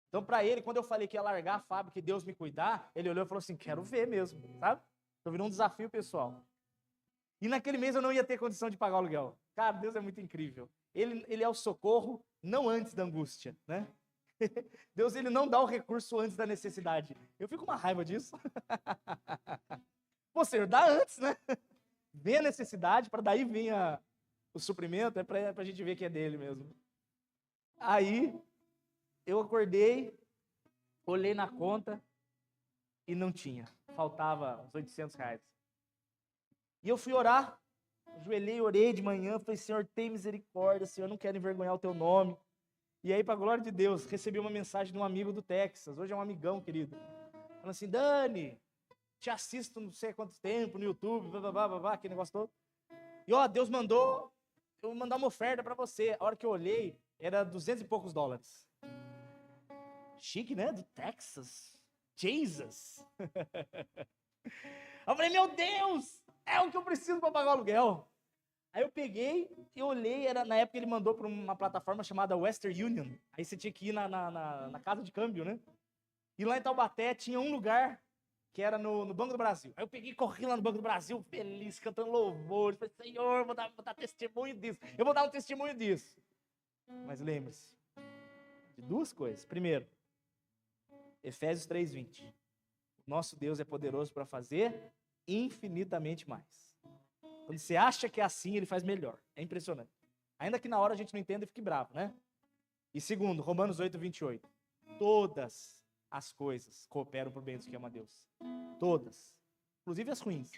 Então, para ele, quando eu falei que ia largar a fábrica e Deus me cuidar, ele olhou e falou assim, quero ver mesmo, sabe? Tô virando um desafio pessoal. E naquele mês eu não ia ter condição de pagar o aluguel. Cara, Deus é muito incrível. Ele é o socorro, não antes da angústia, né? Deus, ele não dá o recurso antes da necessidade. Eu fico com uma raiva disso. Pô, Senhor, dá antes, né? Vem a necessidade, para daí vir o suprimento, é para a gente ver que é dele mesmo. Aí, eu acordei, olhei na conta e não tinha. Faltava uns R$800. E eu fui orar, ajoelhei, orei de manhã, falei, Senhor, tem misericórdia, Senhor, eu não quero envergonhar o teu nome. E aí, para a glória de Deus, recebi uma mensagem de um amigo do Texas, hoje é um amigão, querido. Falando assim, Dani, te assisto não sei há quanto tempo no YouTube, blá, blá, blá, blá, blá, aquele negócio todo. E ó, Deus mandou eu mandar uma oferta para você. A hora que eu olhei, era 200 e poucos dólares. Chique, né? Do Texas. Jesus. Eu falei, meu Deus, é o que eu preciso para pagar o aluguel. Aí eu peguei e olhei, na época ele mandou para uma plataforma chamada Western Union. Aí você tinha que ir na casa de câmbio, né? E lá em Taubaté tinha um lugar que era no Banco do Brasil. Aí eu peguei e corri lá no Banco do Brasil, feliz, cantando louvores. Falei, Senhor, vou dar testemunho disso. Eu vou dar um testemunho disso. Mas lembre-se de duas coisas. Primeiro, Efésios 3:20. Nosso Deus é poderoso para fazer infinitamente mais. Quando você acha que é assim, ele faz melhor. É impressionante. Ainda que na hora a gente não entenda e fique bravo, né? E segundo, Romanos 8:28. Todas as coisas cooperam para o bem dos que amam a Deus. Todas. Inclusive as ruins.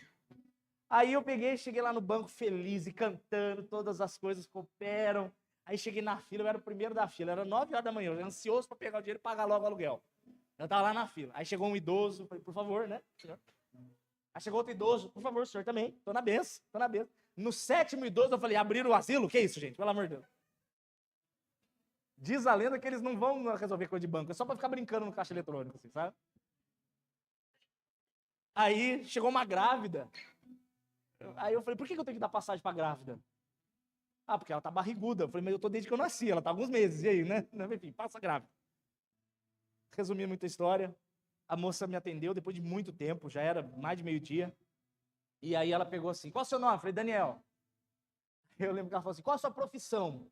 Aí eu cheguei lá no banco feliz e cantando, todas as coisas cooperam. Aí cheguei na fila, eu era o primeiro da fila, era 9 horas da manhã, eu era ansioso para pegar o dinheiro e pagar logo o aluguel. Eu estava lá na fila. Aí chegou um idoso, falei, por favor, né, senhor? Aí chegou outro idoso, por favor, senhor também, tô na benção. No 7º idoso eu falei, abriram o asilo? Que isso, gente? Pelo amor de Deus. Diz a lenda que eles não vão resolver coisa de banco, é só para ficar brincando no caixa eletrônico, assim, sabe? Aí chegou uma grávida. Aí eu falei, por que eu tenho que dar passagem para grávida? Ah, porque ela tá barriguda. Eu falei, mas eu tô desde que eu nasci, ela tá há alguns meses, e aí, né? Enfim, passa grávida. Resumindo muita história, a moça me atendeu depois de muito tempo, já era mais de meio-dia. E aí ela pegou assim, qual é o seu nome? Eu falei, Daniel. Eu lembro que ela falou assim, qual a sua profissão?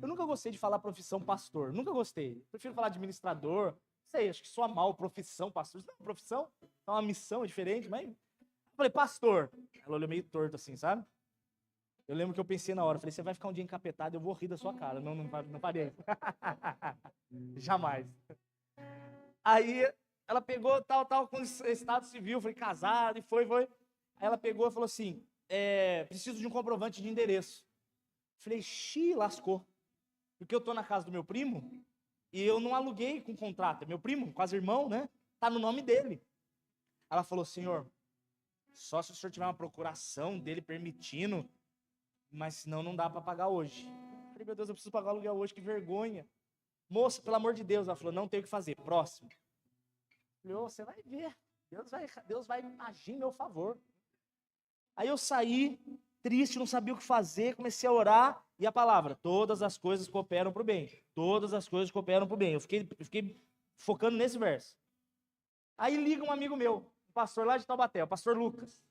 Eu nunca gostei de falar profissão pastor, nunca gostei. Prefiro falar administrador, não sei, acho que soa mal profissão pastor. Isso não é uma profissão, é uma missão, é diferente, mas... Eu falei, pastor. Ela olhou meio torto assim, sabe? Eu lembro que eu pensei na hora, falei, você vai ficar um dia encapetado, eu vou rir da sua cara. Não parei. Jamais. Aí ela pegou tal, com estado civil, falei, casado, e foi. Aí ela pegou e falou assim, preciso de um comprovante de endereço. Falei, lascou. Porque eu tô na casa do meu primo e eu não aluguei com contrato. É meu primo, quase irmão, né? Tá no nome dele. Ela falou, senhor, só se o senhor tiver uma procuração dele permitindo, mas senão não dá para pagar hoje. Falei, meu Deus, eu preciso pagar o aluguel hoje, que vergonha. Moça, pelo amor de Deus. Ela falou, não tem o que fazer, próximo. Falei, você vai ver, Deus vai agir em meu favor. Aí eu saí, triste, não sabia o que fazer, comecei a orar, e a palavra, todas as coisas cooperam para o bem. Todas as coisas cooperam para o bem. Eu fiquei focando nesse verso. Aí liga um amigo meu, um pastor lá de Taubaté, o pastor Lucas.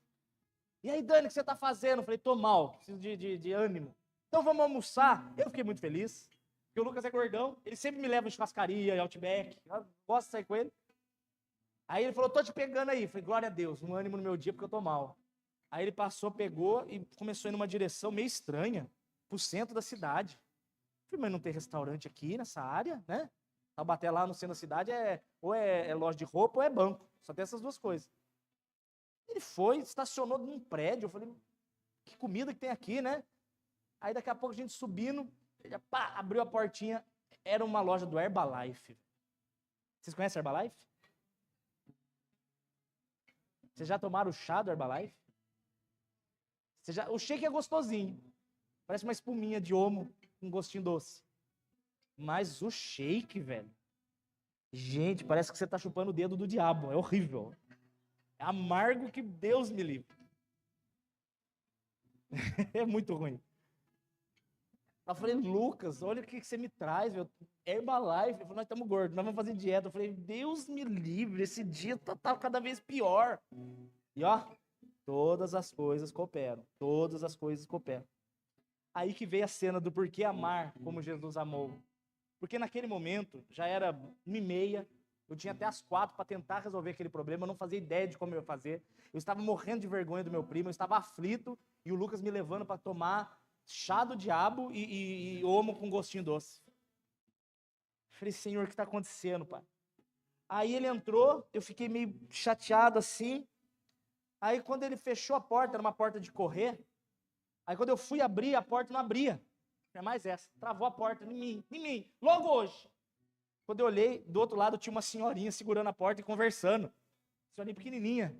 E aí, Dani, o que você está fazendo? Eu falei, tô mal, preciso de ânimo. Então vamos almoçar. Eu fiquei muito feliz, porque o Lucas é gordão, ele sempre me leva em churrascaria, em Outback, eu gosto de sair com ele. Aí ele falou, tô te pegando aí. Eu falei, glória a Deus, um ânimo no meu dia, porque eu tô mal. Aí ele passou, pegou e começou a ir numa direção meio estranha, pro centro da cidade. falei, mas não tem restaurante aqui nessa área, né? Taubaté lá no centro da cidade ou é loja de roupa ou é banco. Só tem essas duas coisas. Ele foi, estacionou num prédio. Eu falei, que comida que tem aqui, né? Aí daqui a pouco a gente subindo, ele pá, abriu a portinha. Era uma loja do Herbalife. Vocês conhecem Herbalife? Vocês já tomaram o chá do Herbalife? O shake é gostosinho. Parece uma espuminha de homo com gostinho doce. Mas o shake, velho. Gente, parece que você tá chupando o dedo do diabo. É horrível. É amargo que Deus me livre. É muito ruim. Eu falei, Lucas, olha o que você me traz, meu. Herbalife. Eu falei, nós estamos gordos, nós vamos fazer dieta. Eu falei, Deus me livre, esse dia tá cada vez pior. E ó, todas as coisas cooperam. Todas as coisas cooperam. Aí que veio a cena do porquê amar como Jesus amou. Porque naquele momento, já era 1h30, eu tinha até as 4 para tentar resolver aquele problema, eu não fazia ideia de como eu ia fazer. Eu estava morrendo de vergonha do meu primo, eu estava aflito, e o Lucas me levando para tomar chá do diabo e homo com gostinho doce. Eu falei, Senhor, o que está acontecendo, pai? Aí ele entrou, eu fiquei meio chateado assim. Aí quando ele fechou a porta, era uma porta de correr, aí quando eu fui abrir, a porta não abria. É mais essa. Travou a porta em mim, logo hoje. Quando eu olhei, do outro lado tinha uma senhorinha segurando a porta e conversando. Senhorinha pequenininha.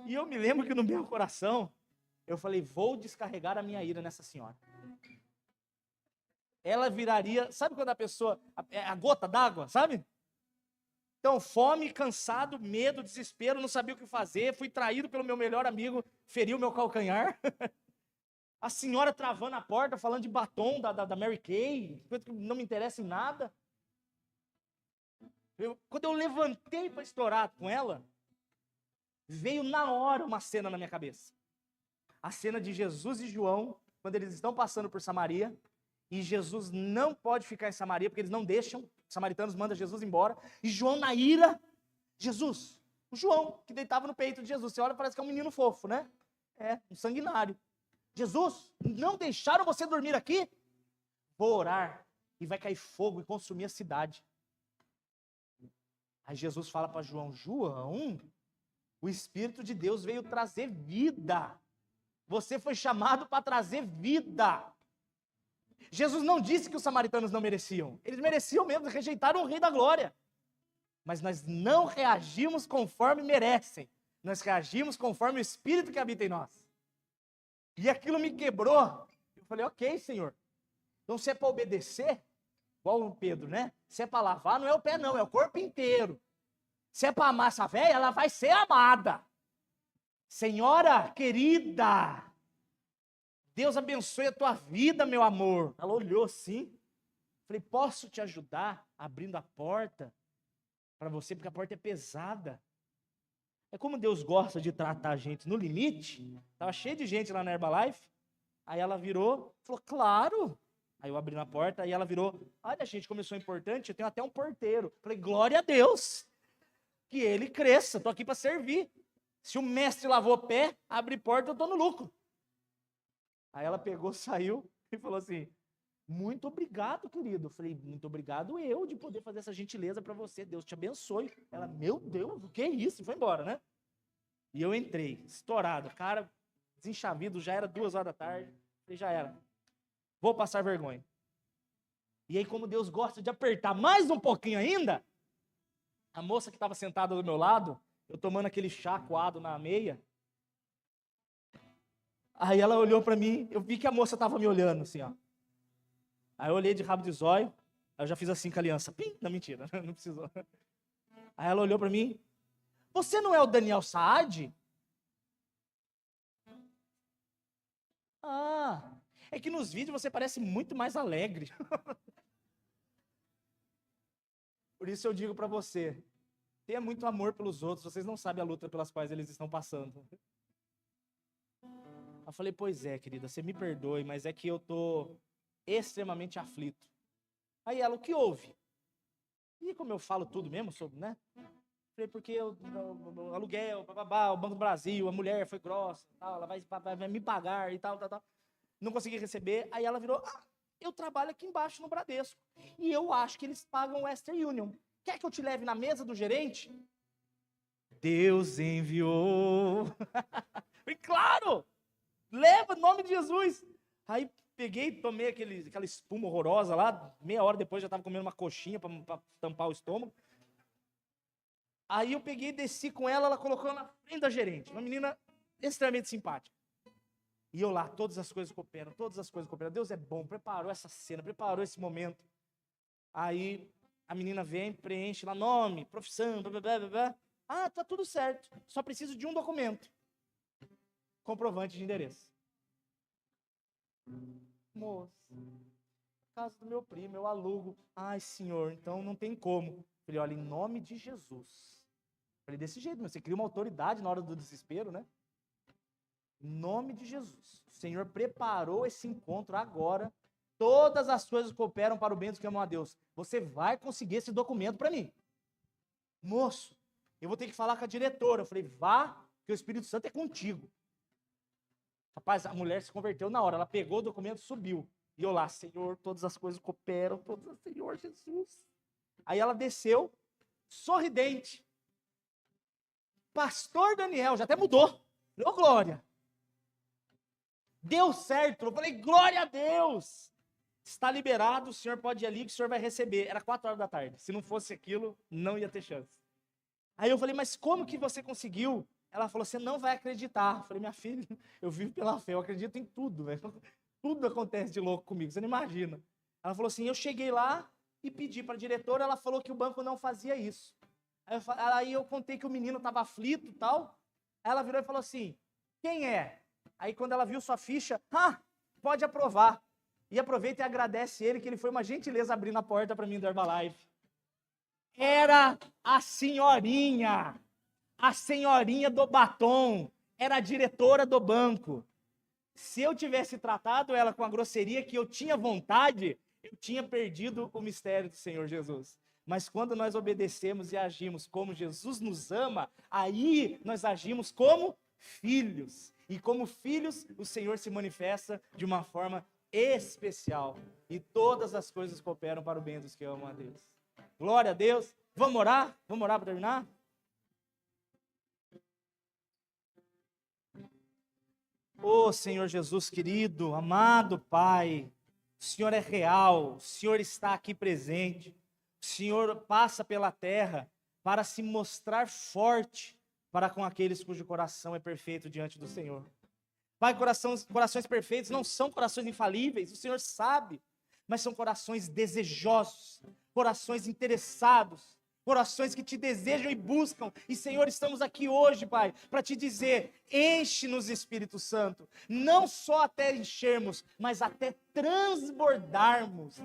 E eu me lembro que no meu coração, eu falei, vou descarregar a minha ira nessa senhora. Ela viraria, sabe quando a pessoa, a gota d'água, sabe? Então, fome, cansado, medo, desespero, não sabia o que fazer, fui traído pelo meu melhor amigo, feriu meu calcanhar. A senhora travando a porta, falando de batom da Mary Kay, coisa que não me interessa em nada. Quando eu levantei para estourar com ela, veio na hora uma cena na minha cabeça. A cena de Jesus e João, quando eles estão passando por Samaria, e Jesus não pode ficar em Samaria, porque eles não deixam, os samaritanos mandam Jesus embora, e João na ira, Jesus, o João, que deitava no peito de Jesus, você olha, parece que é um menino fofo, né? É, um sanguinário. Jesus, não deixaram você dormir aqui? Vou orar e vai cair fogo e consumir a cidade. Aí Jesus fala para João, João, o Espírito de Deus veio trazer vida. Você foi chamado para trazer vida. Jesus não disse que os samaritanos não mereciam. Eles mereciam mesmo, rejeitaram o Rei da Glória. Mas nós não reagimos conforme merecem. Nós reagimos conforme o Espírito que habita em nós. E aquilo me quebrou. Eu falei, ok, Senhor. Então, se é para obedecer, igual o Pedro, né? Se é para lavar, não é o pé não, é o corpo inteiro. Se é para amar essa velha, ela vai ser amada. Senhora querida, Deus abençoe a tua vida, meu amor. Ela olhou assim. Falei, posso te ajudar abrindo a porta para você, porque a porta é pesada. É como Deus gosta de tratar a gente no limite. Estava cheio de gente lá na Herbalife. Aí ela virou, falou, claro. Aí eu abri na porta, aí ela virou, olha, gente, como eu sou importante, eu tenho até um porteiro. Falei, glória a Deus, que ele cresça, estou aqui para servir. Se o mestre lavou o pé, abre porta, eu estou no lucro. Aí ela pegou, saiu e falou assim, muito obrigado, querido. Eu falei, muito obrigado eu de poder fazer essa gentileza para você. Deus te abençoe. Ela, meu Deus, o que é isso? E foi embora, né? E eu entrei, estourado. Cara, desenchavido, já era 2 horas da tarde. Falei, já era. Vou passar vergonha. E aí, como Deus gosta de apertar mais um pouquinho ainda, a moça que estava sentada do meu lado, eu tomando aquele chá coado na meia, aí ela olhou para mim, eu vi que a moça estava me olhando assim, ó. Aí eu olhei de rabo de zóio, aí eu já fiz assim com a aliança. Pim! Não, mentira, não precisou. Aí ela olhou para mim, você não é o Daniel Saad? Ah, é que nos vídeos você parece muito mais alegre. Por isso eu digo para você, tenha muito amor pelos outros, vocês não sabem a luta pelas quais eles estão passando. Eu falei, pois é, querida, você me perdoe, mas é que eu tô extremamente aflito. Aí ela, o que houve? E como eu falo tudo mesmo sobre, né? Falei, porque o aluguel, bababá, o Banco do Brasil, a mulher foi grossa, tal, ela vai me pagar e tal. Não consegui receber. Aí ela virou, eu trabalho aqui embaixo no Bradesco. E eu acho que eles pagam Western Union. Quer que eu te leve na mesa do gerente? Deus enviou. E claro, leva em nome de Jesus. Aí peguei, tomei aquela espuma horrorosa lá. Meia hora depois já estava comendo uma coxinha para tampar o estômago. Aí eu peguei, desci com ela, ela colocou na frente da gerente. Uma menina extremamente simpática. E eu lá, todas as coisas cooperam. Deus é bom, preparou essa cena, preparou esse momento. Aí a menina vem, preenche lá nome, profissão, blá, blá, blá, blá. Ah, tá tudo certo. Só preciso de um documento. Comprovante de endereço. Moço, casa do meu primo, eu alugo. Ai, senhor, então não tem como. Falei, olha, em nome de Jesus. Falei, desse jeito, você cria uma autoridade na hora do desespero, né? Em nome de Jesus. O Senhor preparou esse encontro agora. Todas as coisas cooperam para o bem dos que amam a Deus. Você vai conseguir esse documento para mim. Moço, eu vou ter que falar com a diretora. Eu falei, vá, que o Espírito Santo é contigo. Rapaz, a mulher se converteu na hora. Ela pegou o documento e subiu. E eu lá, Senhor, todas as coisas cooperam. Senhor Jesus. Aí ela desceu, sorridente. Pastor Daniel, já até mudou. Ô, glória. Deu certo. Eu falei, glória a Deus. Está liberado, o senhor pode ir ali que o senhor vai receber. Era 4 horas da tarde. Se não fosse aquilo, não ia ter chance. Aí eu falei, mas como que você conseguiu? Ela falou, você não vai acreditar. Eu falei, minha filha, eu vivo pela fé, eu acredito em tudo, velho. Tudo acontece de louco comigo, você não imagina. Ela falou assim, eu cheguei lá e pedi para a diretora, ela falou que o banco não fazia isso. Aí eu contei que o menino estava aflito e tal. Aí ela virou e falou assim, quem é? Aí quando ela viu sua ficha, pode aprovar. E aproveita e agradece ele, que ele foi uma gentileza abrindo a porta para mim do Herbalife. Era a senhorinha do batom, era a diretora do banco. Se eu tivesse tratado ela com a grosseria que eu tinha vontade, eu tinha perdido o mistério do Senhor Jesus. Mas quando nós obedecemos e agimos como Jesus nos ama, aí nós agimos como filhos. E como filhos, o Senhor se manifesta de uma forma especial. E todas as coisas cooperam para o bem dos que amam a Deus. Glória a Deus. Vamos orar? Vamos orar para terminar? Ô Senhor Jesus querido, amado Pai, o Senhor é real, o Senhor está aqui presente. O Senhor passa pela terra para se mostrar forte para com aqueles cujo coração é perfeito diante do Senhor. Pai, corações perfeitos não são corações infalíveis, o Senhor sabe, mas são corações desejosos, corações interessados, corações que te desejam e buscam. E Senhor, estamos aqui hoje, Pai, para te dizer, enche-nos, Espírito Santo, não só até enchermos, mas até transbordarmos.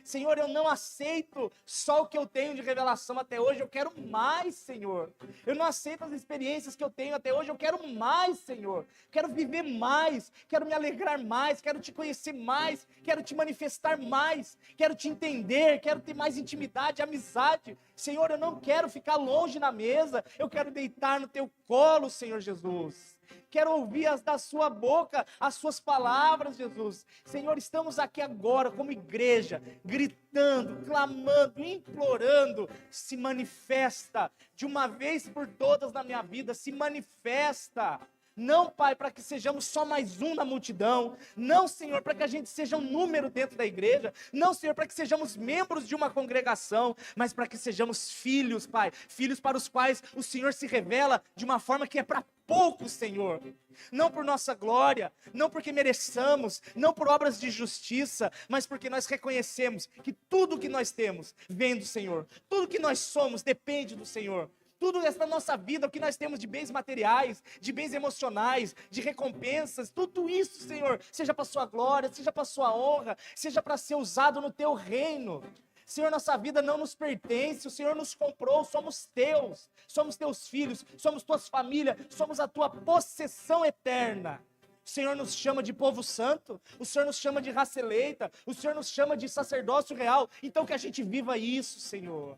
Senhor, eu não aceito só o que eu tenho de revelação até hoje, eu quero mais, Senhor. Eu não aceito as experiências que eu tenho até hoje, eu quero mais, Senhor. Quero viver mais, quero me alegrar mais, quero te conhecer mais, quero te manifestar mais, quero te entender, quero ter mais intimidade, amizade. Senhor, eu não quero ficar longe na mesa, eu quero deitar no teu colo, Senhor Jesus. Quero ouvir da sua boca as suas palavras, Jesus. Senhor, estamos aqui agora como igreja, gritando, clamando, implorando. Se manifesta de uma vez por todas na minha vida, se manifesta. Não, Pai, para que sejamos só mais um na multidão. Não, Senhor, para que a gente seja um número dentro da igreja. Não, Senhor, para que sejamos membros de uma congregação. Mas para que sejamos filhos, Pai. Filhos para os quais o Senhor se revela de uma forma que é para poucos, Senhor. Não por nossa glória, não porque mereçamos, não por obras de justiça, mas porque nós reconhecemos que tudo que nós temos vem do Senhor. Tudo que nós somos depende do Senhor. Tudo nessa nossa vida, o que nós temos de bens materiais, de bens emocionais, de recompensas, tudo isso, Senhor, seja para a sua glória, seja para a sua honra, seja para ser usado no teu reino. Senhor, nossa vida não nos pertence, o Senhor nos comprou, somos teus filhos, somos tuas famílias, somos a tua possessão eterna. O Senhor nos chama de povo santo, o Senhor nos chama de raça eleita, o Senhor nos chama de sacerdócio real, então que a gente viva isso, Senhor.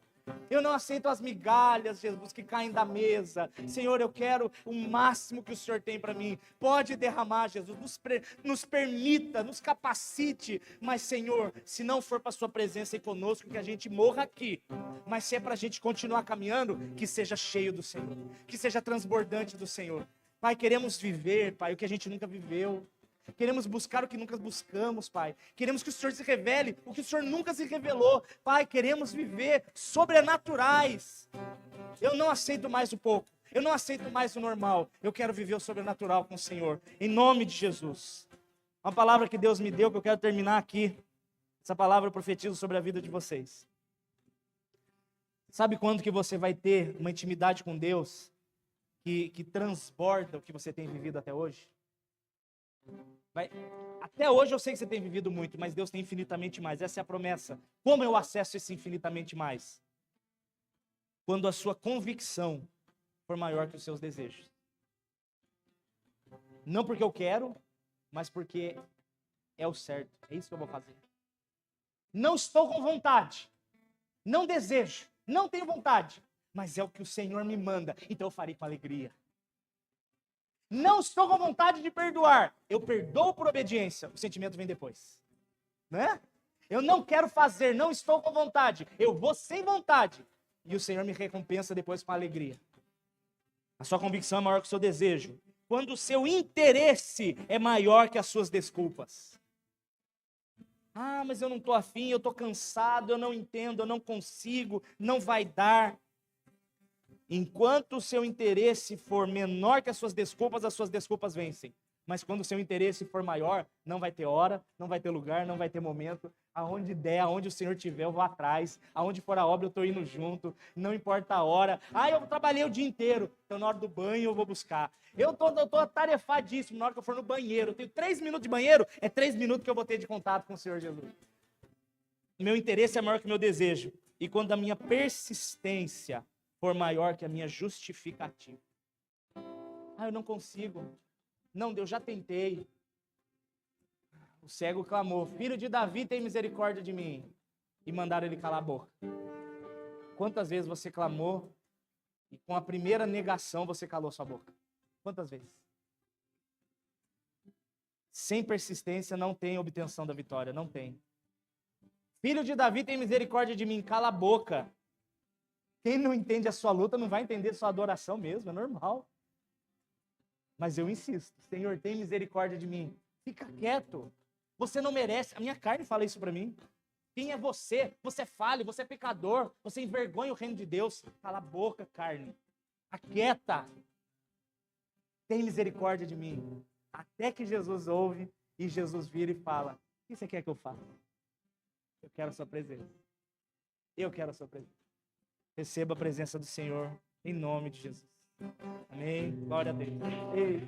Eu não aceito as migalhas, Jesus, que caem da mesa. Senhor, eu quero o máximo que o Senhor tem para mim. Pode derramar, Jesus, nos permita, nos capacite. Mas, Senhor, se não for para a sua presença e conosco, que a gente morra aqui. Mas se é para a gente continuar caminhando, que seja cheio do Senhor, que seja transbordante do Senhor. Pai, queremos viver, Pai, o que a gente nunca viveu. Queremos buscar o que nunca buscamos, Pai. Queremos que o Senhor se revele o que o Senhor nunca se revelou. Pai, queremos viver sobrenaturais. Eu não aceito mais o pouco. Eu não aceito mais o normal. Eu quero viver o sobrenatural com o Senhor. Em nome de Jesus. Uma palavra que Deus me deu, que eu quero terminar aqui. Essa palavra eu profetizo sobre a vida de vocês. Sabe quando que você vai ter uma intimidade com Deus que transborda o que você tem vivido até hoje? Até hoje eu sei que você tem vivido muito, mas Deus tem infinitamente mais. Essa é a promessa. Como eu acesso esse infinitamente mais? Quando a sua convicção for maior que os seus desejos. Não porque eu quero, mas porque é o certo. É isso que eu vou fazer. Não estou com vontade. Não desejo. Não tenho vontade. Mas é o que o Senhor me manda. Então eu farei com alegria. Não estou com vontade de perdoar. Eu perdoo por obediência. O sentimento vem depois. Né? Eu não quero fazer, não estou com vontade. Eu vou sem vontade. E o Senhor me recompensa depois com alegria. A sua convicção é maior que o seu desejo. Quando o seu interesse é maior que as suas desculpas. Ah, mas eu não estou afim, eu estou cansado, eu não entendo, eu não consigo, não vai dar. Enquanto o seu interesse for menor que as suas desculpas vencem. Mas quando o seu interesse for maior, não vai ter hora, não vai ter lugar, não vai ter momento. Aonde der, aonde o Senhor tiver, eu vou atrás. Aonde for a obra, eu estou indo junto. Não importa a hora. Ah, eu trabalhei o dia inteiro. Então, na hora do banho, eu vou buscar. Eu tô atarefadíssimo. Na hora que eu for no banheiro, eu tenho 3 minutos de banheiro, é 3 minutos que eu vou ter de contato com o Senhor Jesus. O meu interesse é maior que o meu desejo. E quando a minha persistência for maior que a minha justificativa. Ah, eu não consigo. Não, Deus, já tentei. O cego clamou: Filho de Davi, tem misericórdia de mim. E mandaram ele calar a boca. Quantas vezes você clamou e com a primeira negação você calou sua boca? Quantas vezes? Sem persistência não tem obtenção da vitória, não tem. Filho de Davi, tem misericórdia de mim, cala a boca. Quem não entende a sua luta não vai entender sua adoração mesmo, é normal. Mas eu insisto, Senhor, tem misericórdia de mim. Fica quieto. Você não merece. A minha carne fala isso para mim. Quem é você? Você é falho, você é pecador, você envergonha o reino de Deus. Cala a boca, carne. Aquieta. Tem misericórdia de mim. Até que Jesus ouve e Jesus vira e fala: o que você quer que eu faça? Eu quero a sua presença. Eu quero a sua presença. Receba a presença do Senhor em nome de Jesus. Amém. Glória a Deus. Ei.